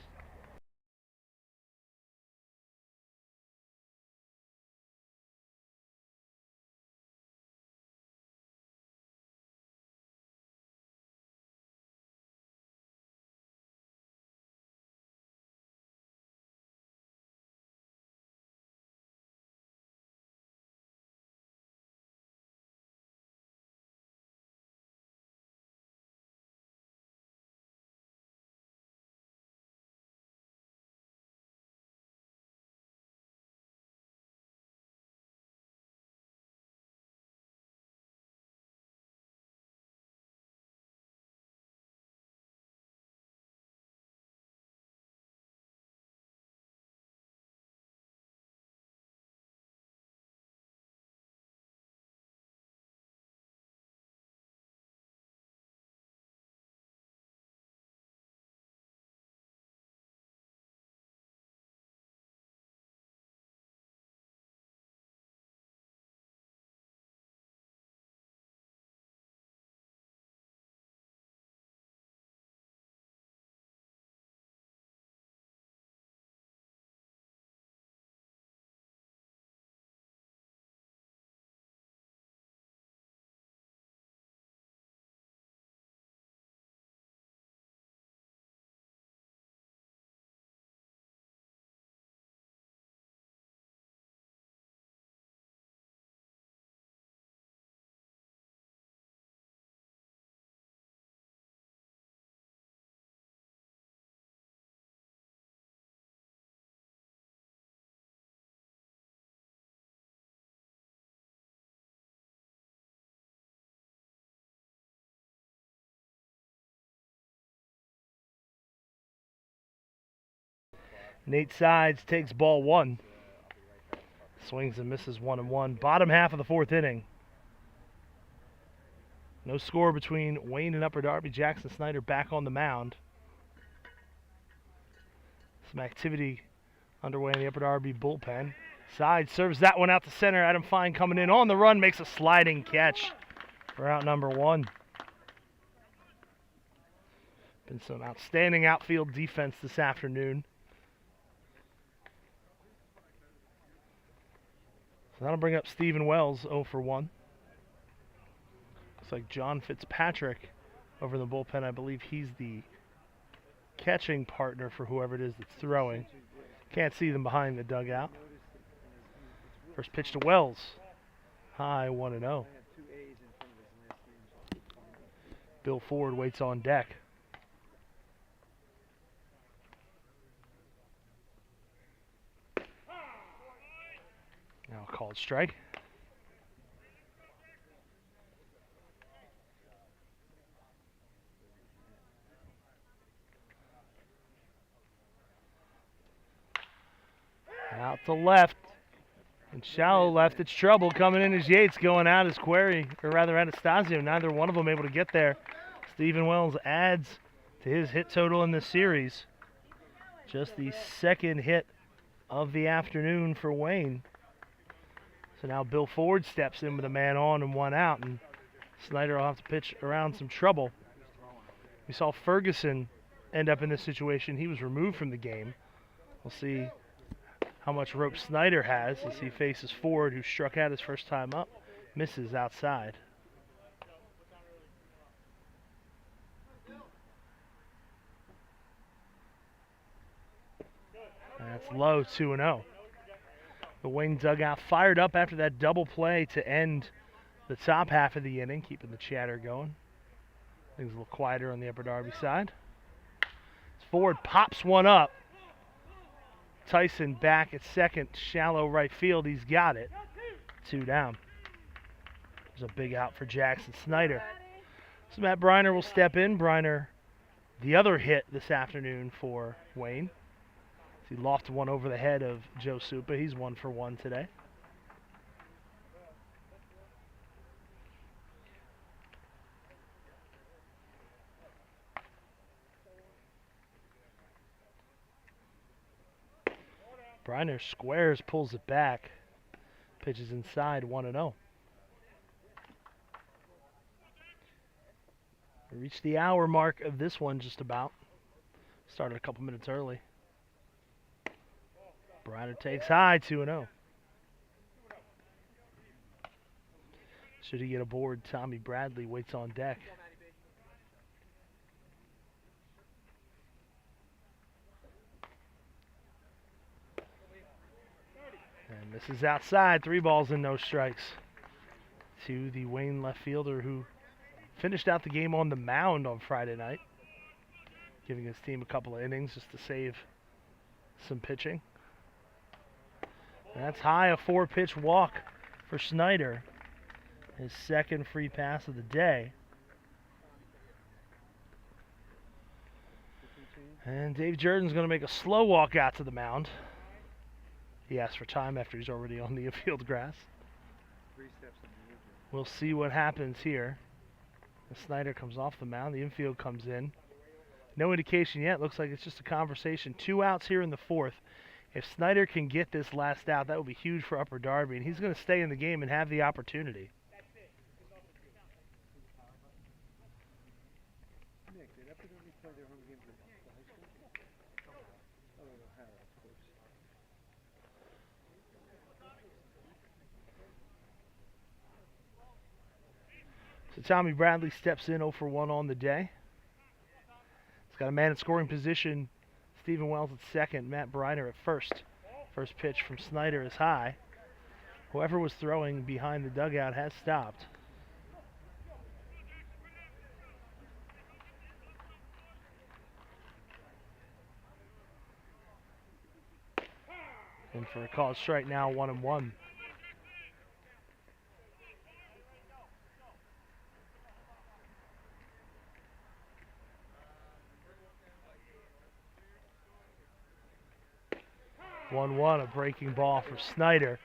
[SPEAKER 1] Nate Sides takes ball one. Swings and misses 1-1. Bottom half of the fourth inning. No score between Wayne and Upper Darby. Jackson Snyder back on the mound. Some activity underway in the Upper Darby bullpen. Sides serves that one out to center. Adam Fine coming in on the run, makes a sliding catch for out number one. Been some outstanding outfield defense this afternoon. So that'll bring up Stephen Wells, 0 for 1. Looks like John Fitzpatrick over in the bullpen. I believe he's the catching partner for whoever it is that's throwing. Can't see them behind the dugout. First pitch to Wells. High 1-0. Bill Ford waits on deck. Now called strike. Out to left. And shallow left. It's trouble. Coming in is Yates. Going out is Query, or rather Anastasio. Neither one of them able to get there. Stephen Wells adds to his hit total in this series. Just the second hit of the afternoon for Wayne. So now Bill Ford steps in with a man on and one out, and Snyder will have to pitch around some trouble. We saw Ferguson end up in this situation. He was removed from the game. We'll see how much rope Snyder has as he faces Ford, who struck out his first time up, misses outside. That's low, 2-0. The Wayne dugout fired up after that double play to end the top half of the inning, keeping the chatter going. Things a little quieter on the Upper Darby side. Ford pops one up. Tyson back at second, shallow right field. He's got it. 2 down. There's a big out for Jackson Snyder. So Matt Briner will step in. Briner, the other hit this afternoon for Wayne. He lofted one over the head of Joe Supa. He's 1 for 1 today. Briner squares, pulls it back. Pitches inside, 1-0. We reached the hour mark of this one just about. Started a couple minutes early. Briner takes high, 2-0. Should he get aboard, Tommy Bradley waits on deck. And this is outside, 3 balls and no strikes to the Wayne left fielder who finished out the game on the mound on Friday night, giving his team a couple of innings just to save some pitching. And that's high, a 4-pitch walk for Snyder. His second free pass of the day. And Dave Jordan's going to make a slow walk out to the mound. He asked for time after he's already on the infield grass.
[SPEAKER 3] 3 steps in the infield.
[SPEAKER 1] We'll see what happens here. As Snyder comes off the mound, the infield comes in. No indication yet. Looks like it's just a conversation. 2 outs here in the 4th. If Snyder can get this last out, that would be huge for Upper Darby, and he's going to stay in the game and have the opportunity.
[SPEAKER 3] Nick, did Upper Darby play their home games at the high school? Oh, O'Hara, of course.
[SPEAKER 1] So Tommy Bradley steps in 0 for 1 on the day. He's got a man in scoring position. Stephen Wells at second, Matt Briner at first. First pitch from Snyder is high. Whoever was throwing behind the dugout has stopped. And for a called strike now, 1-1. A breaking ball for Snyder.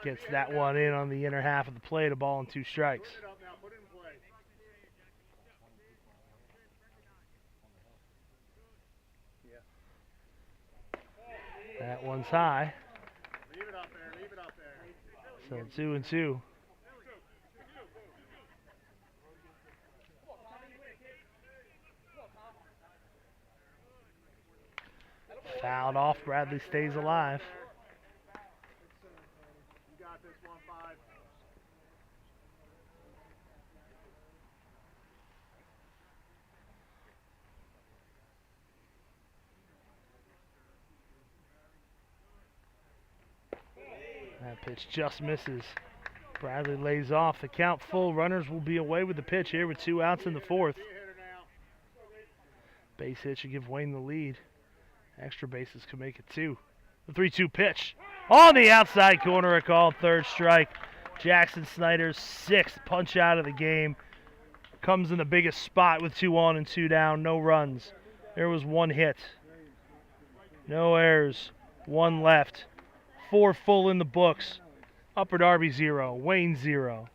[SPEAKER 1] Gets that one in on the inner half of the plate, a ball and 2 strikes. That one's high.
[SPEAKER 2] Leave it up there, leave it up there.
[SPEAKER 1] So 2-2. Fouled off, Bradley stays alive.
[SPEAKER 2] You got this, 1-5.
[SPEAKER 1] That pitch just misses. Bradley lays off. The count full. Runners will be away with the pitch here with 2 outs in the 4th. Base hit should give Wayne the lead. Extra bases could make it 2. The 3-2 pitch. On the outside corner, a called 3rd strike. Jackson Snyder's 6th punch out of the game. Comes in the biggest spot with 2 on and 2 down. No runs. There was 1 hit. No errors. 1 left. 4 full in the books. Upper Darby 0. Wayne 0.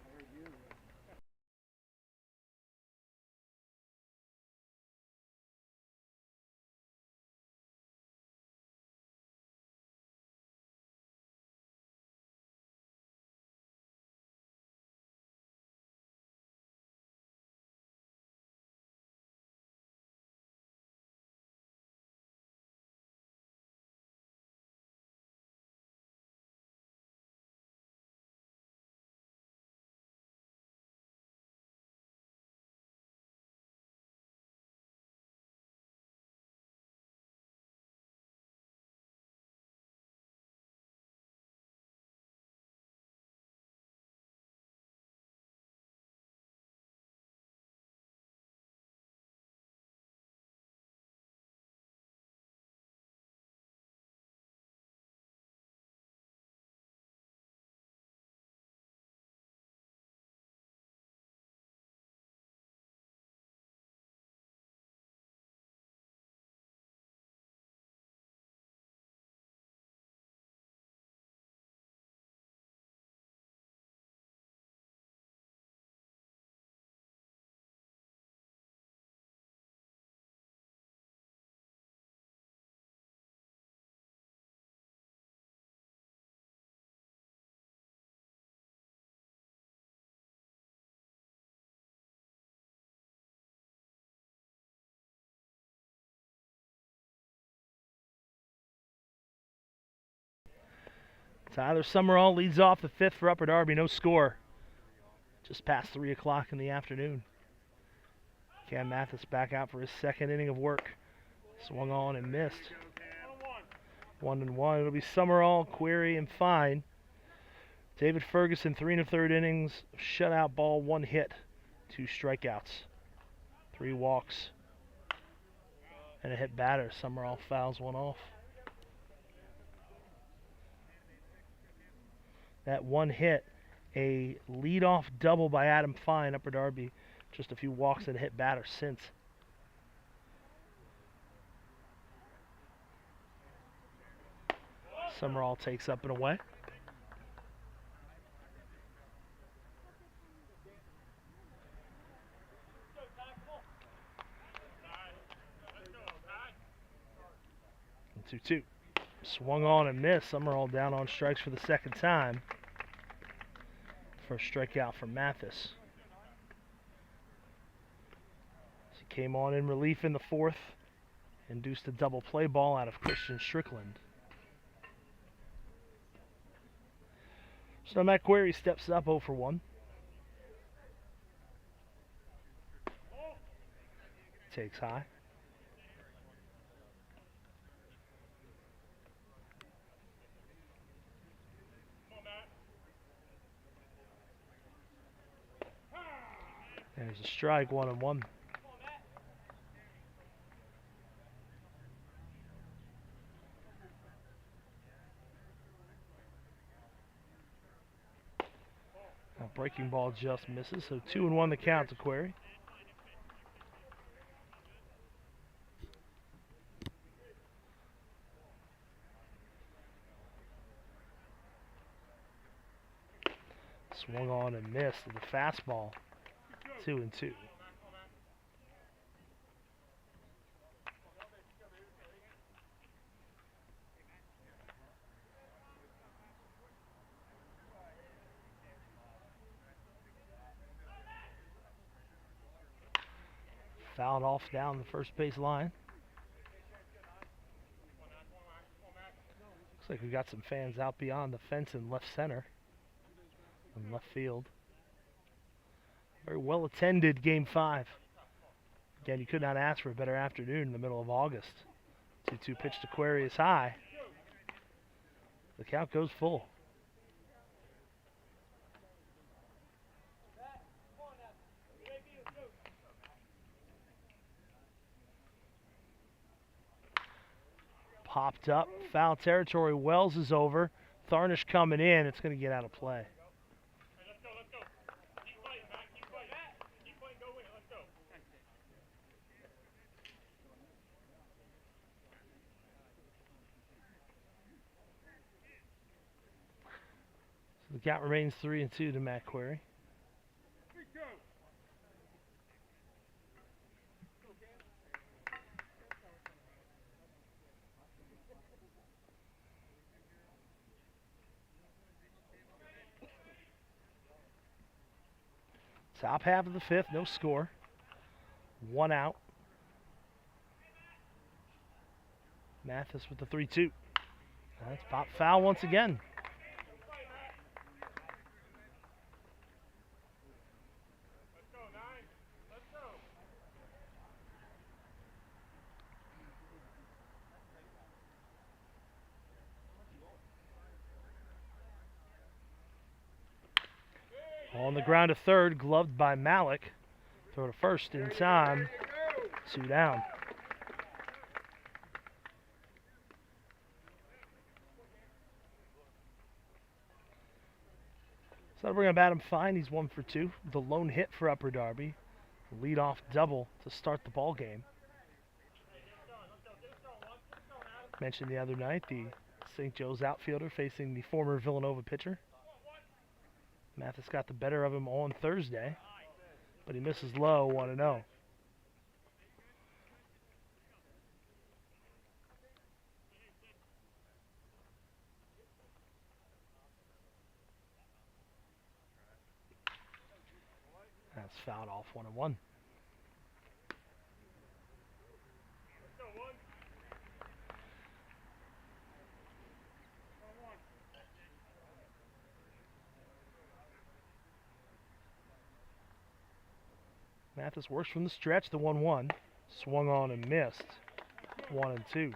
[SPEAKER 1] Tyler Summerall leads off the fifth for Upper Darby, no score. Just past 3 o'clock in the afternoon. Cam Mathis back out for his second inning of work. Swung on and missed. 1-1. It'll be Summerall, Query, and Fine. David Ferguson, 3 1/3 innings, shutout ball, 1 hit, 2 strikeouts, 3 walks, and a hit batter. Summerall fouls one off. That 1 hit, a leadoff double by Adam Fine, Upper Darby. Just a few walks and a hit batter since. Summerall takes up and away. And 2-2. Swung on and missed. Summerall down on strikes for the second time. First strikeout for Mathis. He came on in relief in the fourth. Induced a double play ball out of Christian Strickland. So Matt Query steps up 0 for 1. Takes high. There's a strike, 1-1. Now breaking ball just misses, so 2-1 the count to Query. Swung on and missed with a fastball. 2-2. Fouled off down the first base line. Looks like we got some fans out beyond the fence in left center and left field. Very well attended Game 5. Again, you could not ask for a better afternoon in the middle of August. 2-2 pitch to Query is high. The count goes full. Popped up, foul territory. Wells is over. Tharnish coming in. It's going to get out of play. So the count remains 3-2 to Matt Query. Top half of the fifth, no score. 1 out. Mathis with the 3-2. That's pop foul once again. On the ground to third, gloved by Malik. Throw to first in time. 2 down. So that'll bring up Adam Fine. He's 1 for 2. The lone hit for Upper Darby. Leadoff double to start the ball game. Mentioned the other night, the St. Joe's outfielder facing the former Villanova pitcher. Mathis got the better of him on Thursday, but he misses low, 1-0. That's fouled off, 1-1. Mathis works from the stretch, the 1-1. Swung on and missed. 1-2.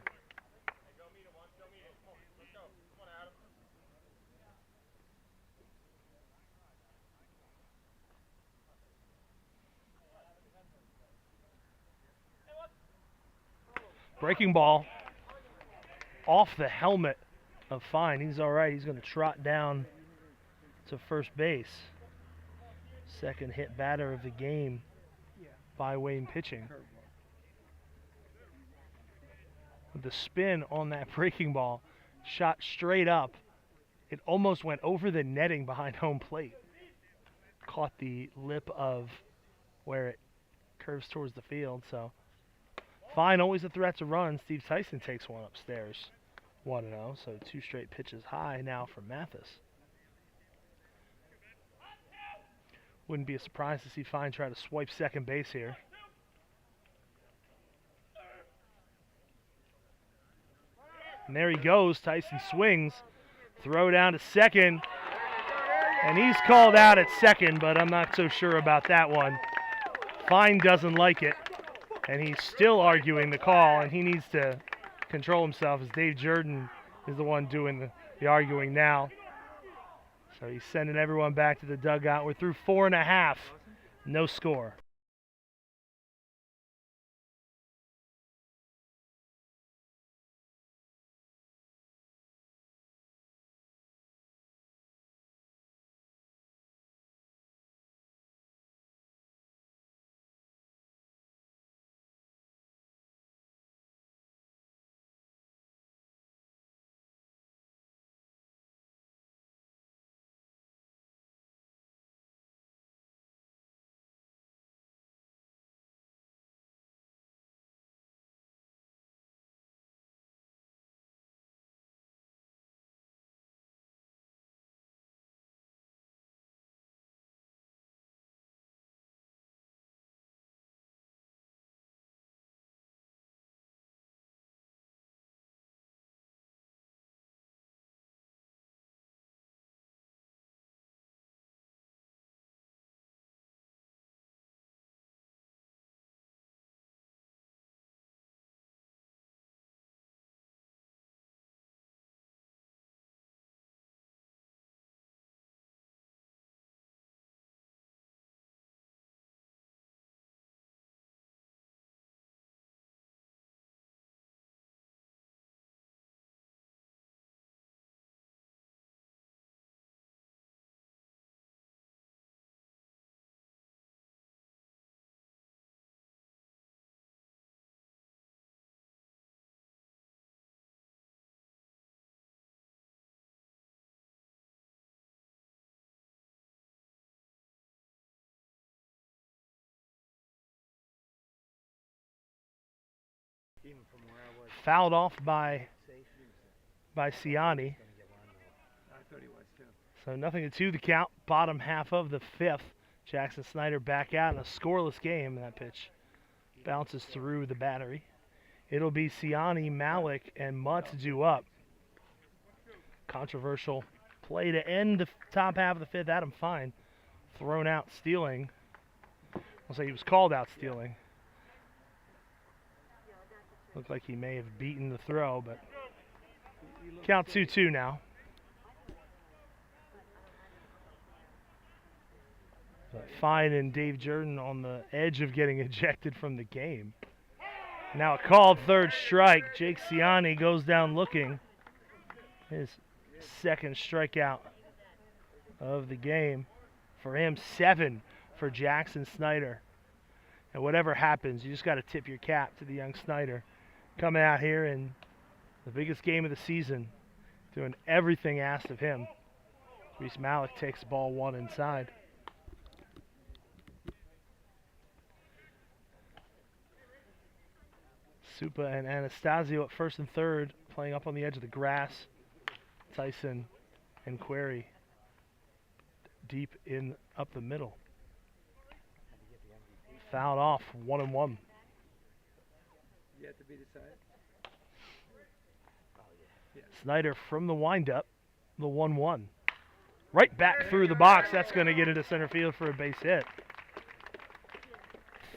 [SPEAKER 1] Breaking ball off the helmet of Fine. He's all right. He's going to trot down to first base. Second hit batter of the game by Wayne pitching. With the spin on that breaking ball, shot straight up. It almost went over the netting behind home plate. Caught the lip of where it curves towards the field. So Fine, always a threat to run. Steve Tyson takes one upstairs. 1-0, so 2 straight pitches high now for Mathis. Wouldn't be a surprise to see Fine try to swipe second base here. And there he goes. Tyson swings. Throw down to second. And he's called out at second, but I'm not so sure about that one. Fine doesn't like it. And he's still arguing the call, and he needs to control himself as Dave Jordan is the one doing the arguing now. So he's sending everyone back to the dugout. We're through 4.5. No score. Fouled off by Ciani. So 0-2 the count. Bottom half of the 5th. Jackson Snyder back out in a scoreless game. That pitch bounces through the battery. It'll be Ciani, Malik, and Mutt to do up. Controversial play to end the top half of the 5th. Adam Fine thrown out stealing. I'll say he was called out stealing. Looked like he may have beaten the throw, but count 2-2 now. But Fine and Dave Jordan on the edge of getting ejected from the game. Now a called third strike. Jake Ciani goes down looking. His second strikeout of the game. For him, 7 for Jackson Snyder. And whatever happens, you just got to tip your cap to the young Snyder. Coming out here in the biggest game of the season, doing everything asked of him. Reese Malik takes ball 1 inside. Supa and Anastasio at first and third, playing up on the edge of the grass. Tyson and Query deep in up the middle. Fouled off, 1-1.
[SPEAKER 3] Yet to be decided.
[SPEAKER 1] Snyder from the windup, the 1-1. Right back through the box. That's going to get into center field for a base hit.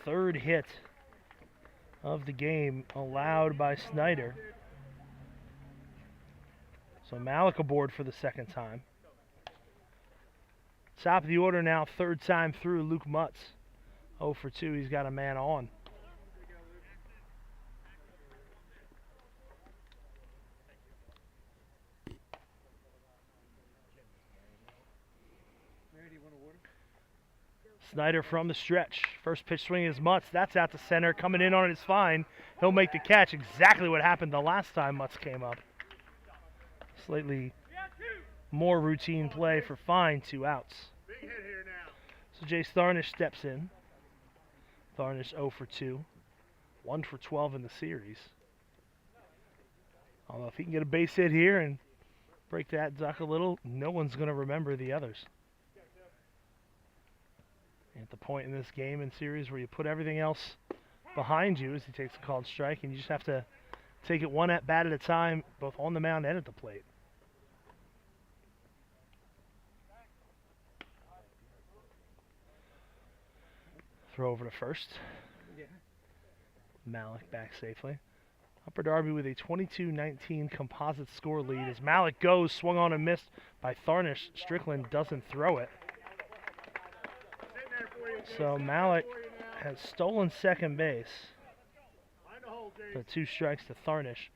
[SPEAKER 1] third hit of the game allowed by Snyder. So Malik aboard for the second time. Top of the order now, third time through, Luke Mutz. 0 for 2, he's got a man on.
[SPEAKER 3] Mary, do you want a water?
[SPEAKER 1] Snyder from the stretch. First pitch swing is Mutz. That's out to center. Coming in on it is fine. He'll make the catch. Exactly what happened the last time Mutz came up. Slightly more routine play for Fine, 2 outs.
[SPEAKER 2] Big hit here now.
[SPEAKER 1] So Jace Tharnish steps in. Tharnish 0 for 2. 1 for 12 in the series. Although if he can get a base hit here and break that duck a little, no one's going to remember the others. At the point in this game and series where you put everything else behind you as he takes a called strike, and you just have to take it one at bat at a time, both on the mound and at the plate. Throw over to first.
[SPEAKER 3] Yeah.
[SPEAKER 1] Malik back safely. Upper Darby with a 22-19 composite score lead as Malik goes, swung on and missed by Tharnish. Strickland doesn't throw it.
[SPEAKER 2] Sitting there for you.
[SPEAKER 1] So Malik has stolen second base.
[SPEAKER 2] Find the hole, James.
[SPEAKER 1] The 2 strikes to Tharnish.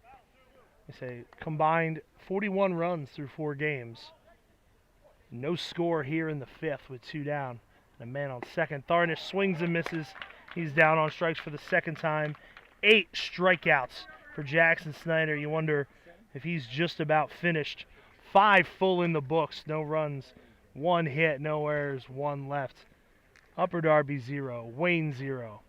[SPEAKER 1] They say combined 41 runs through 4 games. No score here in the 5th with 2 down. And a man on second. Tharnish swings and misses. He's down on strikes for the second time. 8 strikeouts for Jackson Snyder. You wonder if he's just about finished. 5 full in the books. No runs. 1 hit. No errors. 1 left. Upper Darby 0. Wayne 0.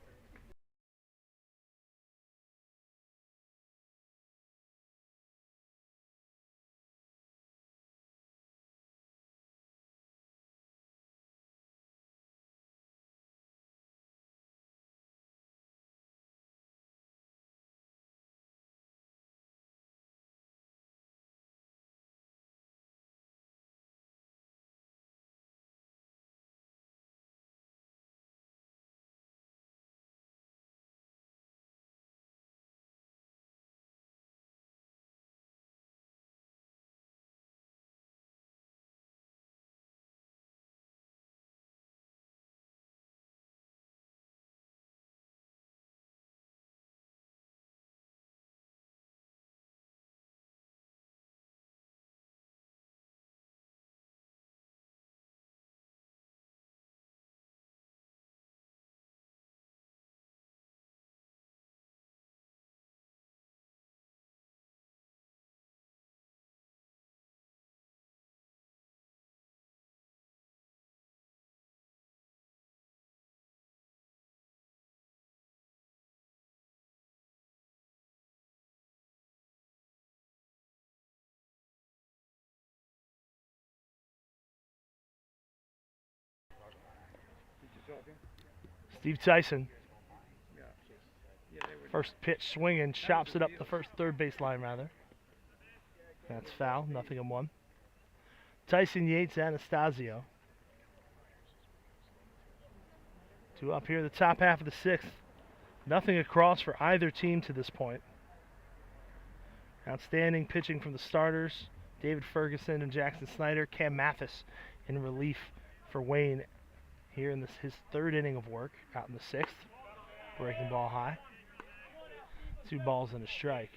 [SPEAKER 3] You talking?
[SPEAKER 1] Steve Tyson.
[SPEAKER 3] Yeah. Yeah, they were.
[SPEAKER 1] First pitch swinging, chops it up the first third base line, rather. That's foul, nothing in 1. Tyson, Yates, Anastasio. 2 up here, the top half of the 6th. Nothing across for either team to this point. Outstanding pitching from the starters. David Ferguson and Jackson Snyder. Cam Mathis in relief for Wayne here in his 3rd inning of work out in the 6th. Breaking ball high. 2 balls and a strike.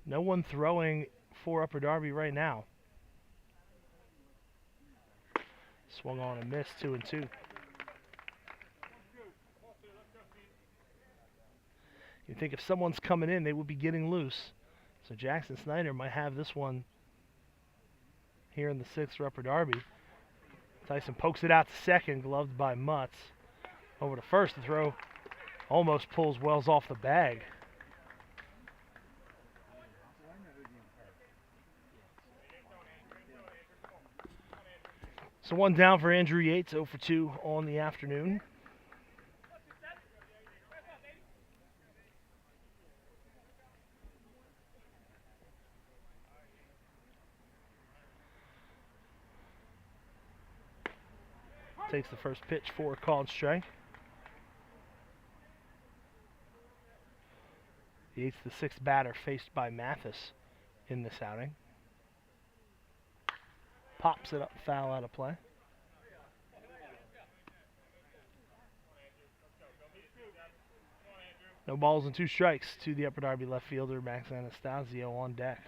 [SPEAKER 1] No one throwing for Upper Darby right now. Swung on and missed, 2-2. You'd think if someone's coming in, they would be getting loose. So Jackson Snyder might have this one here in the 6th for Upper Darby. Tyson pokes it out to second, gloved by Mutz. Over to first, the throw almost pulls Wells off the bag. So 1 down for Andrew Yates, 0 for 2 on the afternoon. takes the first pitch for a called strike. Yates, the sixth batter faced by Mathis in this outing. Pops it up, foul out of play. No balls and 2 strikes to the Upper Darby left fielder, Max Anastasio, on deck.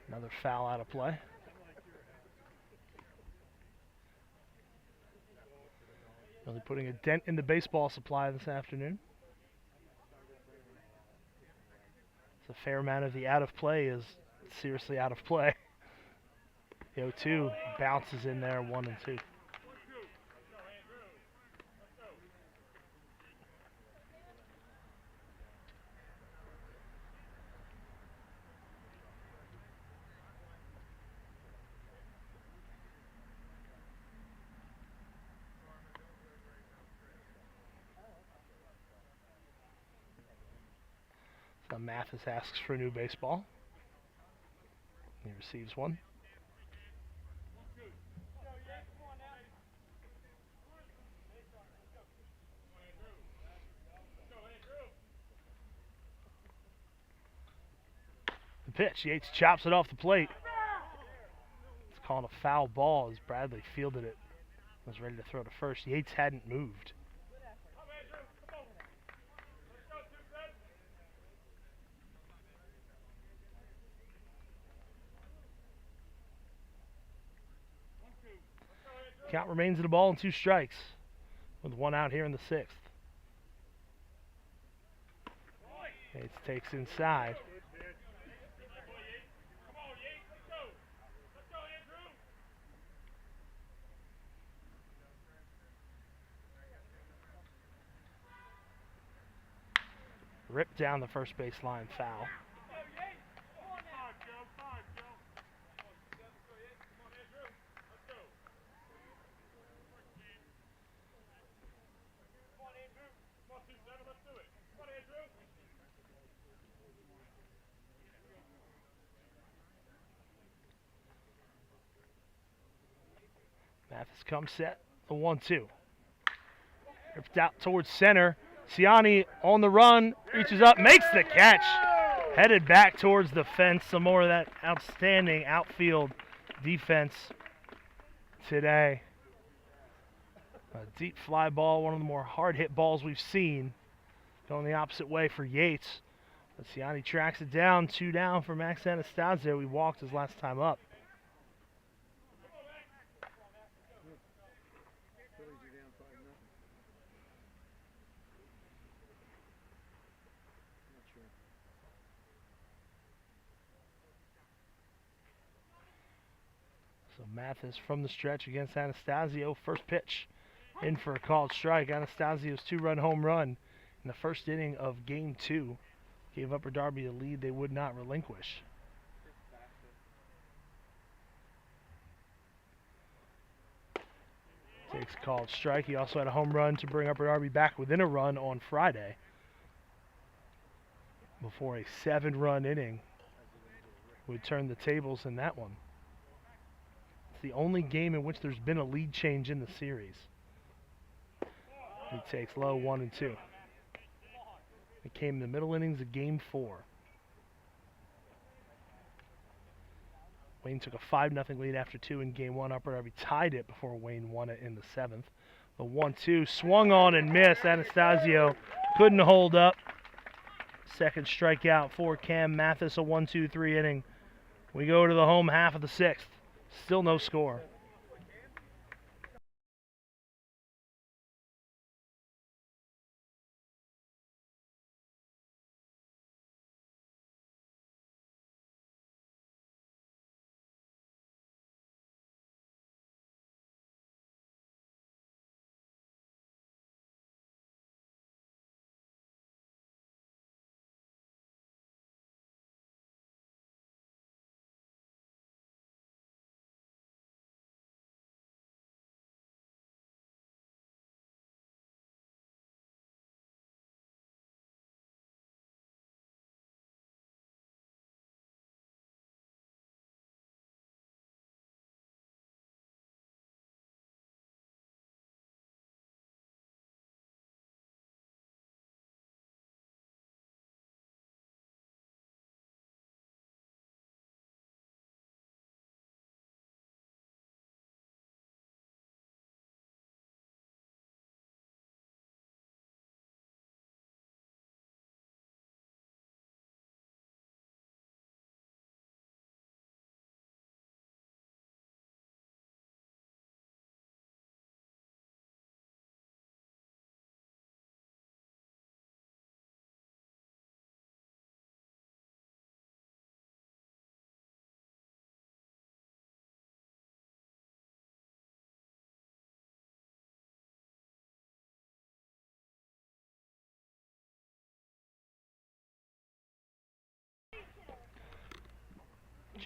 [SPEAKER 1] Another foul out of play. Really putting a dent in the baseball supply this afternoon. It's a fair amount of the out of play is seriously out of play. The 0-2 bounces in there, 1 and 2. So Mathis asks for a new baseball. He receives one. The pitch, Yates chops it off the plate. It's called a foul ball as Bradley fielded it. Was ready to throw to first. Yates hadn't moved. Count remains at a ball and 2 strikes with 1 out here in the 6th. Yates takes inside. Ripped down the first baseline, foul. Mathis comes set, the 1-2. Ripped out towards center. Ciani on the run, reaches up, makes the catch. Headed back towards the fence. Some more of that outstanding outfield defense today. A deep fly ball, one of the more hard-hit balls we've seen. Going the opposite way for Yates. But Ciani tracks it down, 2 down for Max Anastasio. He walked his last time up.
[SPEAKER 3] Phillies are down 5-0. Not sure.
[SPEAKER 1] So Mathis from the stretch against Anastasio. First pitch in for a called strike. Anastasio's 2-run home run in the first inning of Game 2 gave Upper Darby a lead they would not relinquish. Takes a called strike. He also had a home run to bring Upper Darby back within a run on Friday before a 7-run inning would turn the tables in that one. It's the only game in which there's been a lead change in the series. He takes low, 1 and 2. It came in the middle innings of Game 4. Wayne took a 5-0 lead after 2 in Game 1. Upper Darby tied it before Wayne won it in the 7th. The 1-2 swung on and missed. Anastasio couldn't hold up. Second strikeout for Cam Mathis, a 1-2-3 inning. We go to the home half of the 6th. Still no score.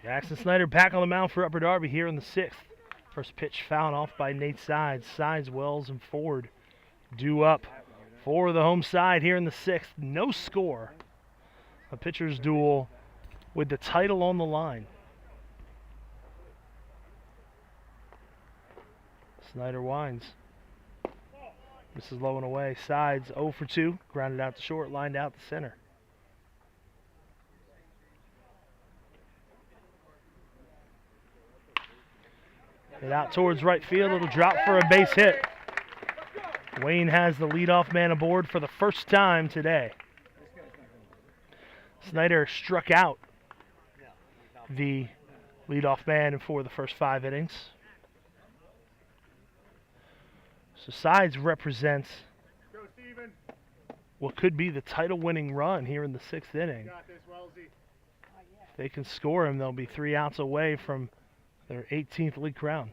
[SPEAKER 1] Jackson Snyder back on the mound for Upper Darby here in the 6th. First pitch fouled off by Nate Sides. Sides, Wells, and Ford due up for the home side here in the 6th. No score. A pitcher's duel with the title on the line. Snyder winds. This is low and away. Sides 0 for 2. Grounded out to short, lined out to center. Hit out towards right field. It'll drop for a base hit. Wayne has the leadoff man aboard for the first time today. Snyder struck out the leadoff man for the first 5 innings. So Sides represents what could be the title-winning run here in the 6th inning. If they can score him, they'll be 3 outs away from their 18th league crown.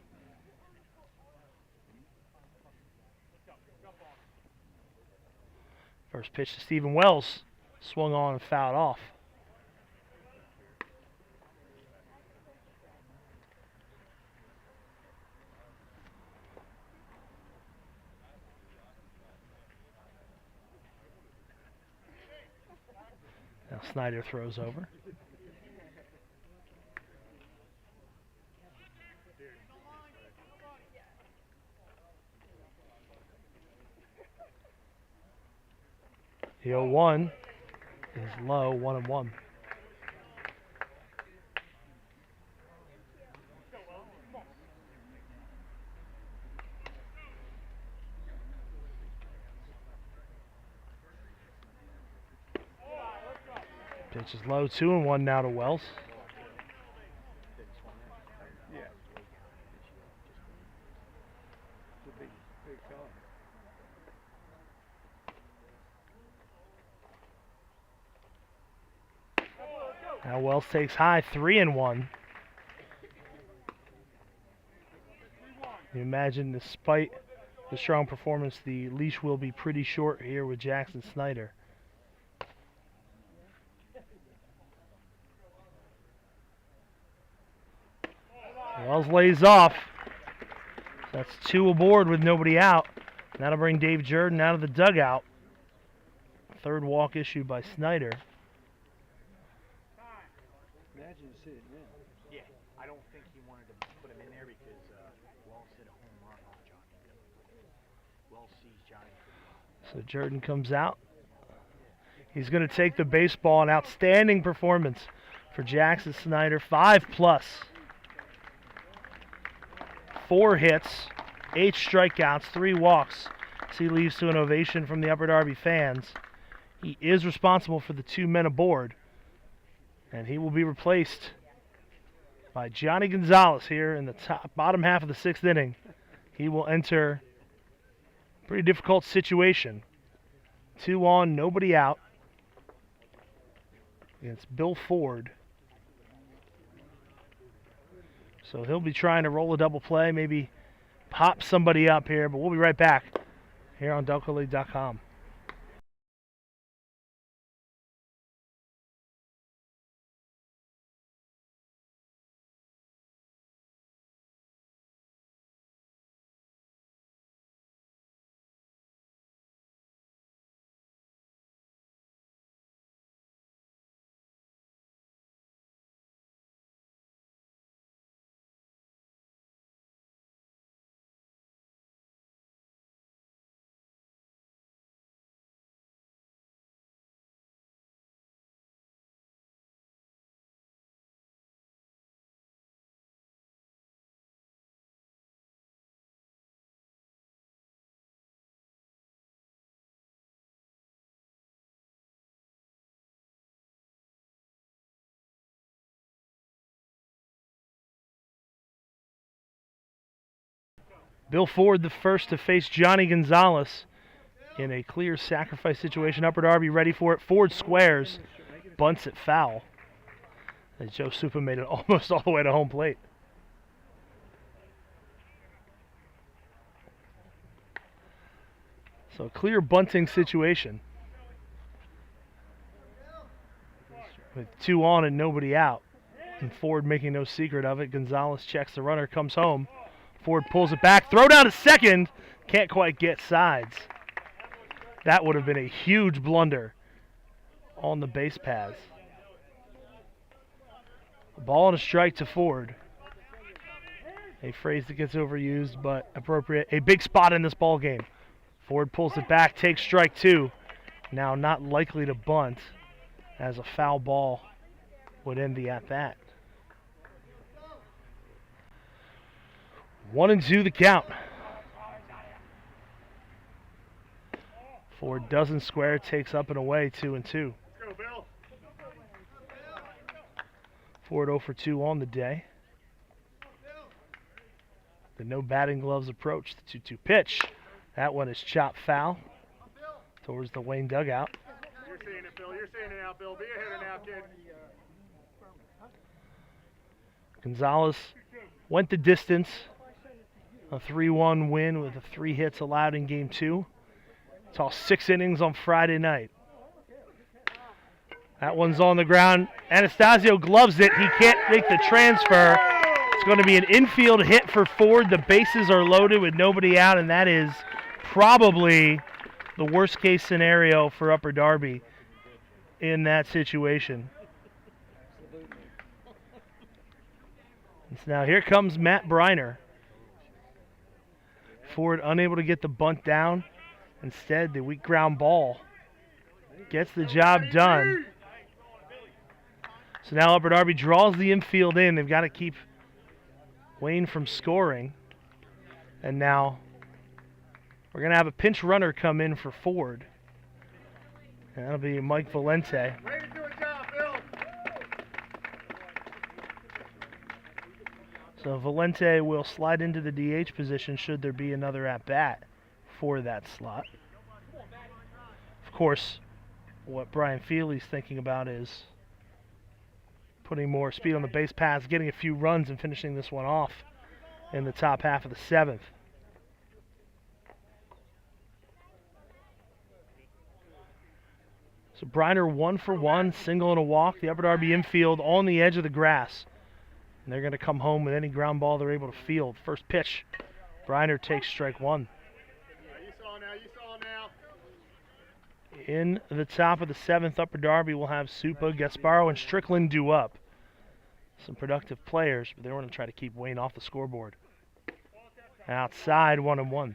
[SPEAKER 1] First pitch to Stephen Wells. Swung on and fouled off. Now Snyder throws over. The 0-1 is low, 1-1. Pitch is low, 2-1 now to Wells. Now Wells takes high, 3-1. You imagine, despite the strong performance, the leash will be pretty short here with Jackson Snyder. Wells lays off. That's 2 aboard with nobody out. That'll bring Dave Jordan out of the dugout. 3rd walk issued by Snyder.
[SPEAKER 3] Imagine you see it now.
[SPEAKER 4] Yeah, I don't think he wanted to put him in there because Wells hit a home run off Johnny. Wells sees Johnny.
[SPEAKER 1] So Jordan comes out. He's going to take the baseball. An outstanding performance for Jackson Snyder. 5+. 4 hits, 8 strikeouts, 3 walks. So he leaves to an ovation from the Upper Darby fans. He is responsible for the 2 men aboard. And he will be replaced by Johnny Gonzalez here in the bottom half of the 6th inning. He will enter a pretty difficult situation. 2 on, nobody out. Against Bill Ford. So he'll be trying to roll a double play, maybe pop somebody up here, but we'll be right back here on DelcoLeague.com. Bill Ford, the first to face Johnny Gonzalez in a clear sacrifice situation. Upper Darby ready for it. Ford squares, bunts it foul. And Joe Supa made it almost all the way to home plate. So a clear bunting situation. With 2 on and nobody out. And Ford making no secret of it. Gonzalez checks the runner, comes home. Ford pulls it back, throw down to second. Can't quite get sides. That would have been a huge blunder on the base paths. A ball and a strike to Ford. A phrase that gets overused, but appropriate. A big spot in this ball game. Ford pulls it back, takes strike two. Now not likely to bunt, as a foul ball would end the at-bat. 1-2 the count. Ford doesn't square, takes up and away, 2-2.
[SPEAKER 2] Let's go, Bill.
[SPEAKER 1] Ford 0 for 2 on the day. The no batting gloves approach. The 2-2 pitch. That one is chopped foul towards the Wayne dugout.
[SPEAKER 2] You're seeing it, Bill. You're seeing it now, Bill. Be a hitter now, kid.
[SPEAKER 1] Gonzalez went the distance. A 3-1 win with 3 hits allowed in game 2. It's all 6 innings on Friday night. That one's on the ground. Anastasio gloves it. He can't make the transfer. It's going to be an infield hit for Ford. The bases are loaded with nobody out, and that is probably the worst case scenario for Upper Darby in that situation. And so now here comes Matt Briner. Ford unable to get the bunt down. Instead, the weak ground ball gets the job done. So now Upper Darby draws the infield in. They've got to keep Wayne from scoring. And now we're going to have a pinch runner come in for Ford. And that'll be Mike Valente.
[SPEAKER 2] Ready to do a job, Bill.
[SPEAKER 1] So Valente will slide into the DH position should there be another at-bat for that slot. Of course, what Brian Feely's thinking about is putting more speed on the base paths, getting a few runs, and finishing this one off in the top half of the 7th. So Briner 1 for 1, single and a walk. The Upper Darby infield on the edge of the grass. And they're going to come home with any ground ball they're able to field. First pitch, Briner takes strike 1.
[SPEAKER 2] You saw now. You saw now.
[SPEAKER 1] In the top of the 7th, Upper Darby will have Supa, Gasparo, and Strickland due up. Some productive players, but they want to try to keep Wayne off the scoreboard. Outside, 1-1.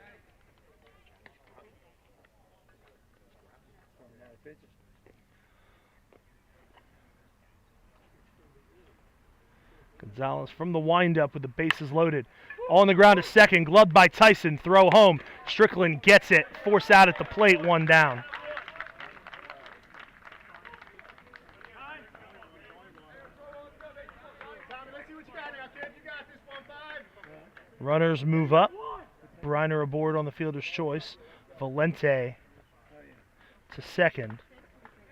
[SPEAKER 1] Gonzalez from the windup with the bases loaded. On the ground at second, gloved by Tyson, throw home. Strickland gets it, force out at the plate, 1 down.
[SPEAKER 2] Tommy, let's see what you got now, kid. You got this 1-5.
[SPEAKER 1] Runners move up. Briner aboard on the fielder's choice. Valente to second.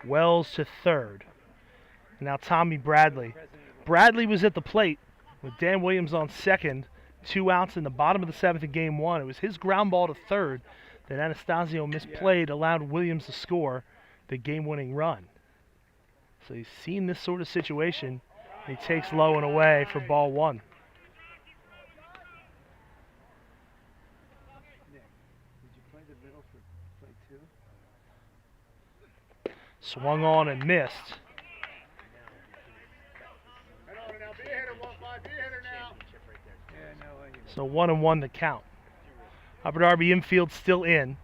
[SPEAKER 1] Wells to third. Now Tommy Bradley. Bradley was at the plate with Dan Williams on second. 2 outs in the bottom of the 7th in game 1. It was his ground ball to third that Anastasio misplayed, allowed Williams to score the game-winning run. So he's seen this sort of situation. He takes low and away for ball 1.
[SPEAKER 3] Nick, did you play the middle for play 2?
[SPEAKER 1] Swung on and missed.
[SPEAKER 2] Head on it now. Be a hitter, 1-5. Be a hitter now.
[SPEAKER 3] Yeah, no, I hear you.
[SPEAKER 1] So 1-1 the count. Upper Darby infield still in.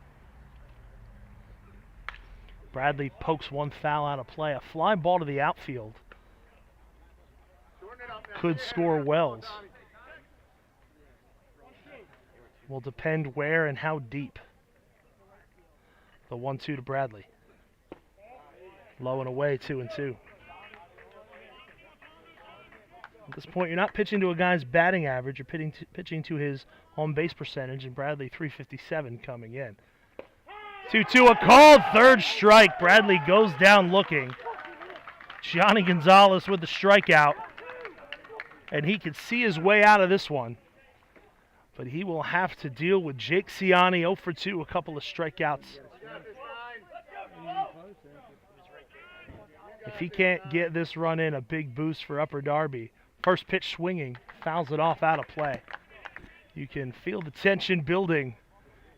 [SPEAKER 1] Bradley pokes one foul out of play. A fly ball to the outfield
[SPEAKER 2] Shorten it up now.
[SPEAKER 1] could
[SPEAKER 2] Be a hitter
[SPEAKER 1] score
[SPEAKER 2] now.
[SPEAKER 1] Wells.
[SPEAKER 2] Tommy.
[SPEAKER 1] Will depend where and how deep. The 1-2 to Bradley. Low and away, 2-2. At this point, you're not pitching to a guy's batting average. You're pitching to his on-base percentage, and Bradley 357 coming in. 2-2, a called third strike. Bradley goes down looking. Gianni Gonzalez with the strikeout. And he could see his way out of this one. But he will have to deal with Jake Ciani, 0 for 2, a couple of strikeouts.
[SPEAKER 2] You got this, Ryan.
[SPEAKER 1] If he can't get this run in, a big boost for Upper Darby. First pitch swinging, fouls it off out of play. You can feel the tension building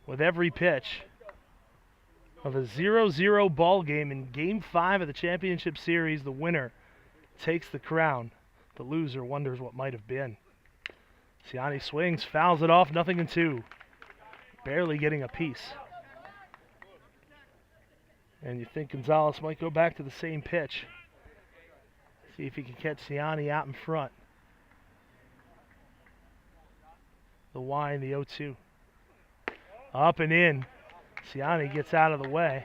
[SPEAKER 1] with every pitch of a 0-0 ball game in Game 5 of the championship series. The winner takes the crown. The loser wonders what might have been. Ciani swings, fouls it off, 0-2. Barely getting a piece. And you think Gonzalez might go back to the same pitch. See if he can catch Ciani out in front. The Y and the 0-2. Up and in. Ciani gets out of the way.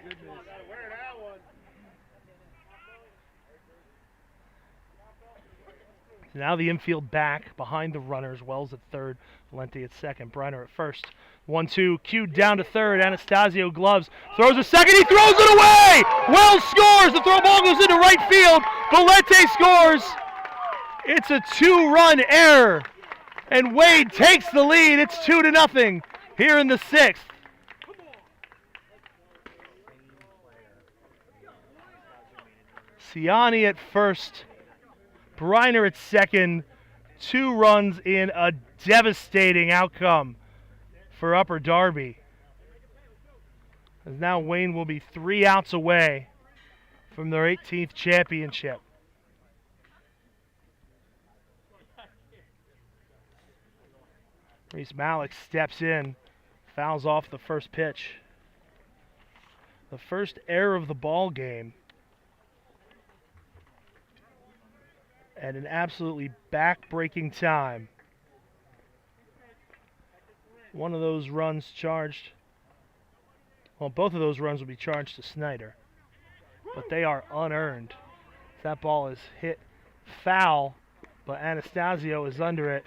[SPEAKER 1] So now the infield back behind the runners. Wells at third, Valenti at second, Briner at first. 1-2, cued down to third. Anastasio gloves, throws a second, he throws it away! Wells scores, the throw ball goes into right field. Valenti scores. It's a 2-run error, and Wade takes the lead. It's 2-0 here in the 6th. Ciani at first, Briner at second. 2 runs in a devastating outcome for Upper Darby. As now Wayne will be 3 outs away from their 18th championship. Reese Malik steps in, fouls off the first pitch. The first error of the ball game. At an absolutely back-breaking time. One of those runs charged, well, both of those runs will be charged to Snyder, but they are unearned. That ball is hit foul, but Anastasio is under it,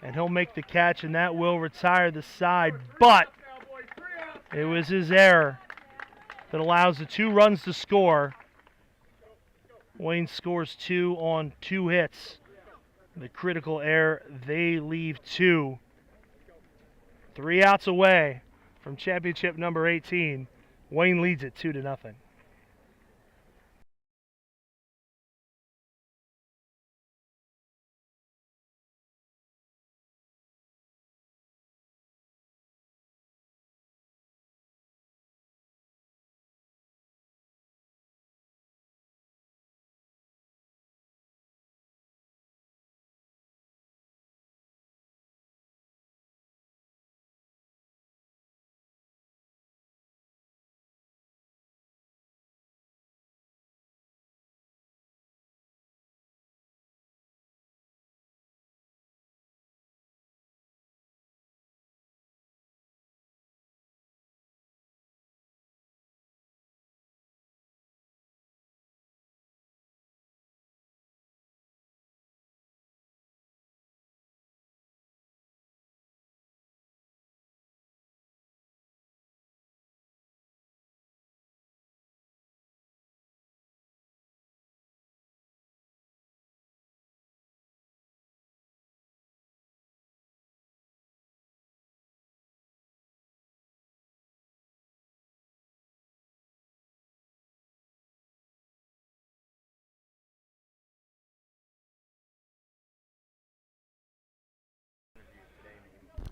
[SPEAKER 1] and he'll make the catch, and that will retire the side, but it was his error that allows the 2 runs to score. Wayne scores 2 on 2 hits. The critical error, they leave 2. 3 outs away from championship number 18. Wayne leads it 2-0.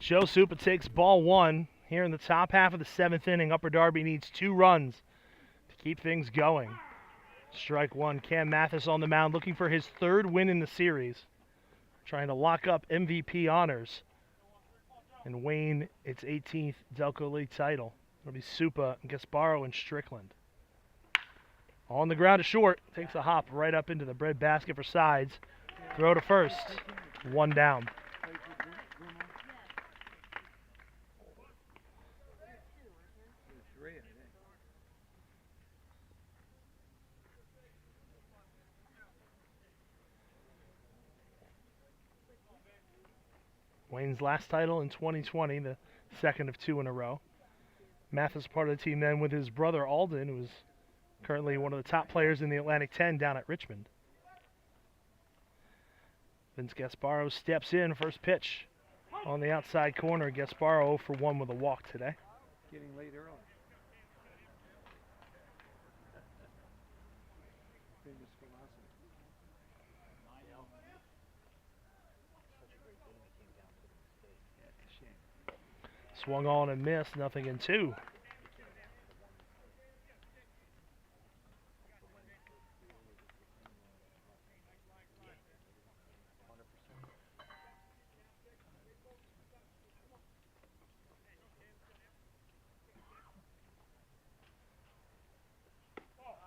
[SPEAKER 1] Joe Supa takes ball 1 here in the top half of the 7th inning. Upper Darby needs 2 runs to keep things going. Strike 1, Cam Mathis on the mound looking for his 3rd win in the series. Trying to lock up MVP honors. And Wayne, its 18th Delco League title. It'll be Supa, Gasparo, and Strickland. On the ground to short. Takes a hop right up into the bread basket for sides. Throw to first. 1 down. Wayne's last title in 2020, the 2nd of 2 in a row. Mathis part of the team then with his brother Alden, who is currently one of the top players in the Atlantic 10 down at Richmond. Vince Gasparo steps in, first pitch on the outside corner. Gasparo 0 for 1 with a walk today.
[SPEAKER 3] Getting late early. Famous philosophy.
[SPEAKER 1] Swung on and missed, 0-2.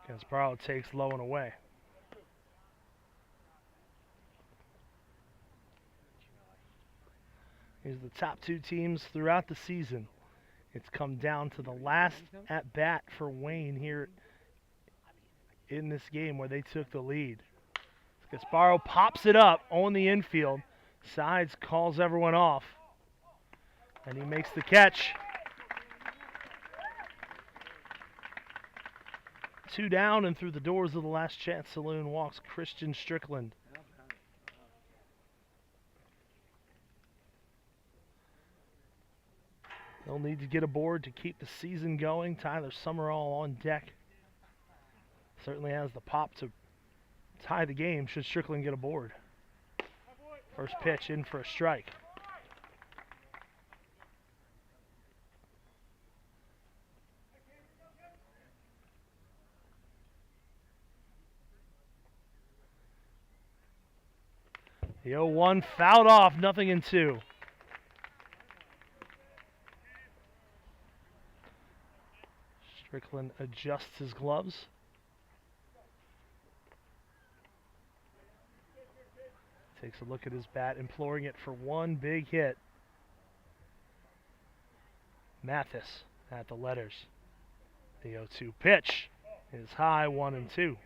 [SPEAKER 1] Gasparo takes low and away. These are the top two teams throughout the season. It's come down to the last at bat for Wayne here in this game where they took the lead. Gasparo pops it up on the infield. Sides calls everyone off. And he makes the catch. 2 down, and through the doors of the Last Chance Saloon walks Christian Strickland. They'll need to get aboard to keep the season going. Tyler Summerall on deck. Certainly has the pop to tie the game should Strickland get aboard. First pitch in for a strike. The 0-1 fouled off, 0-2. Strickland adjusts his gloves. Takes a look at his bat, imploring it for one big hit. Mathis at the letters. The 0-2 pitch is high, 1-2.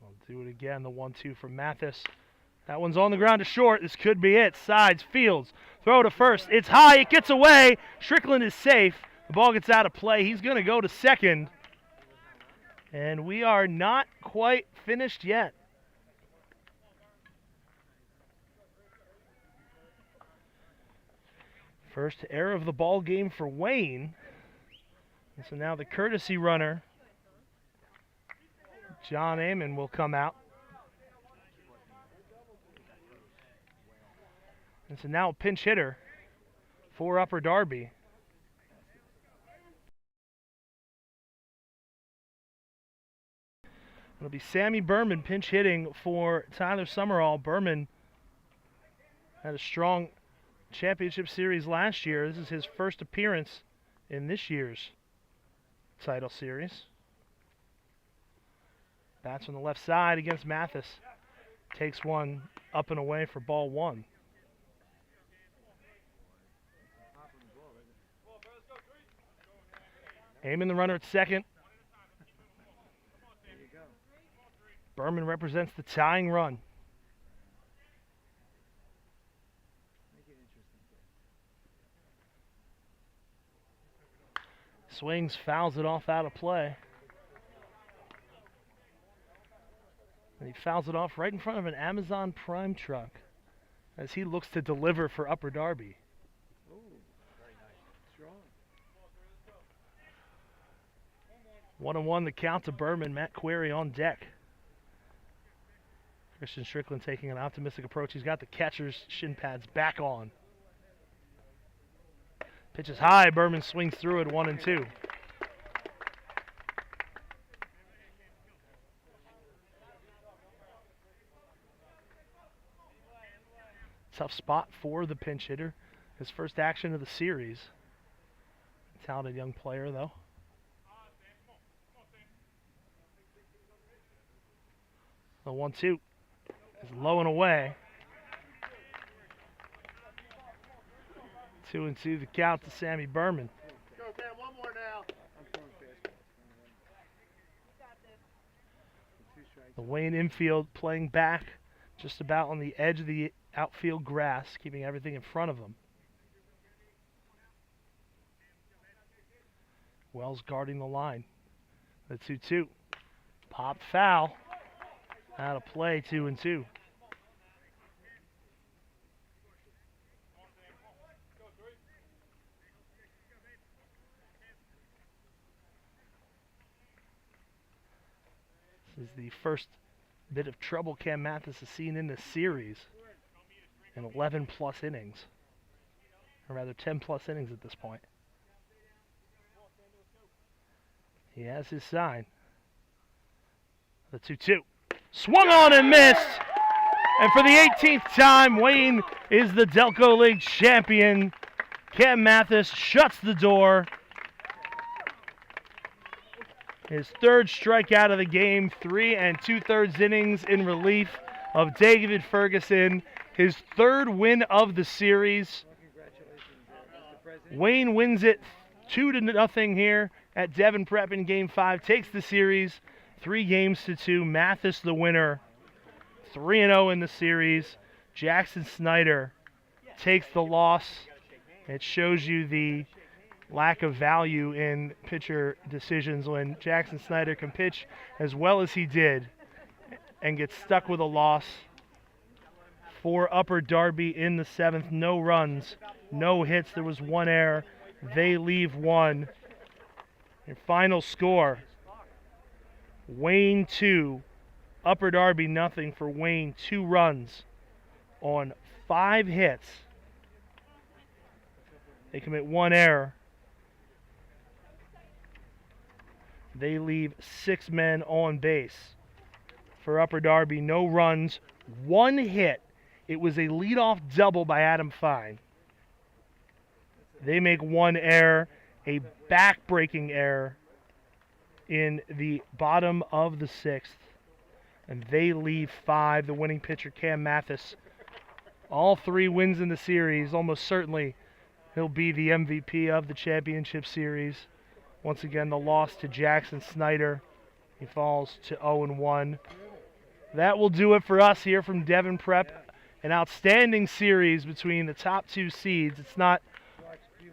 [SPEAKER 1] We'll do it again, the 1-2 from Mathis. That one's on the ground to short. This could be it. Sides, Fields, throw to first. It's high, it gets away. Strickland is safe. The ball gets out of play. He's going to go to second. And we are not quite finished yet. First error of the ball game for Wayne. And so now the courtesy runner, John Amon, will come out. And so now a pinch hitter for Upper Darby. It'll be Sammy Berman pinch hitting for Tyler Summerall. Berman had a strong championship series last year. This is his first appearance in this year's title series. Bats on the left side against Mathis. Takes one up and away for ball 1. Aiming the runner at second. Berman represents the tying run. Swings, fouls it off out of play. And he fouls it off right in front of an Amazon Prime truck as he looks to deliver for Upper Darby.
[SPEAKER 3] Oh, very nice. Strong.
[SPEAKER 1] 1-1 the count to Berman. Matt Query on deck. Christian Strickland taking an optimistic approach. He's got the catcher's shin pads back on. Pitch is high. Berman swings through it, 1-2. Tough spot for the pinch hitter. His first action of the series. Talented young player, though. The 1-2 is low and away. 2-2 the count to Sammy Berman.
[SPEAKER 2] Go, Cam, one more now.
[SPEAKER 3] I'm throwing fastballs.
[SPEAKER 1] The Wayne infield playing back just about on the edge of the outfield grass, keeping everything in front of them. Wells guarding the line. The 2-2. Pop foul. Out of play, 2-2. This is the first bit of trouble Cam Mathis has seen in this series in 11 plus innings, or rather 10 plus innings at this point. He has his sign. The 2-2. Swung on and missed. And for the 18th time, Wayne is the Delco League champion. Cam Mathis shuts the door. His third strikeout of the game, 3 2/3 innings in relief of David Ferguson. His third win of the series. Wayne wins it 2-0 here at Devon Prep in Game 5. Takes the series 3-2. Mathis the winner. 3-0 in the series. Jackson Snyder takes the loss. It shows you the lack of value in pitcher decisions when Jackson Snyder can pitch as well as he did and get stuck with a loss. For Upper Darby in the 7th, no runs, no hits. There was 1 error. They leave 1. Your final score, Wayne 2, Upper Darby nothing. For Wayne, 2 runs on 5 hits. They commit 1 error. They leave 6 men on base. For Upper Darby, no runs, 1 hit. It was a leadoff double by Adam Fine. They make 1 error, a back-breaking error in the bottom of the 6th. And they leave 5. The winning pitcher, Cam Mathis, all 3 wins in the series. Almost certainly he'll be the MVP of the championship series. Once again, the loss to Jackson Snyder. He falls to 0-1. That will do it for us here from Devon Prep. An outstanding series between the top 2 seeds. It's not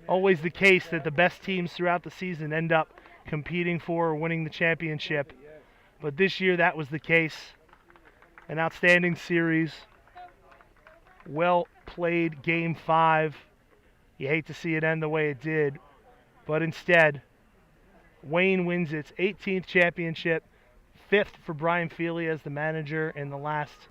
[SPEAKER 1] always the case that the best teams throughout the season end up competing for or winning the championship. But this year that was the case. An outstanding series. Well played Game 5. You hate to see it end the way it did. But instead, Wayne wins its 18th championship, 5th for Brian Feely as the manager in the last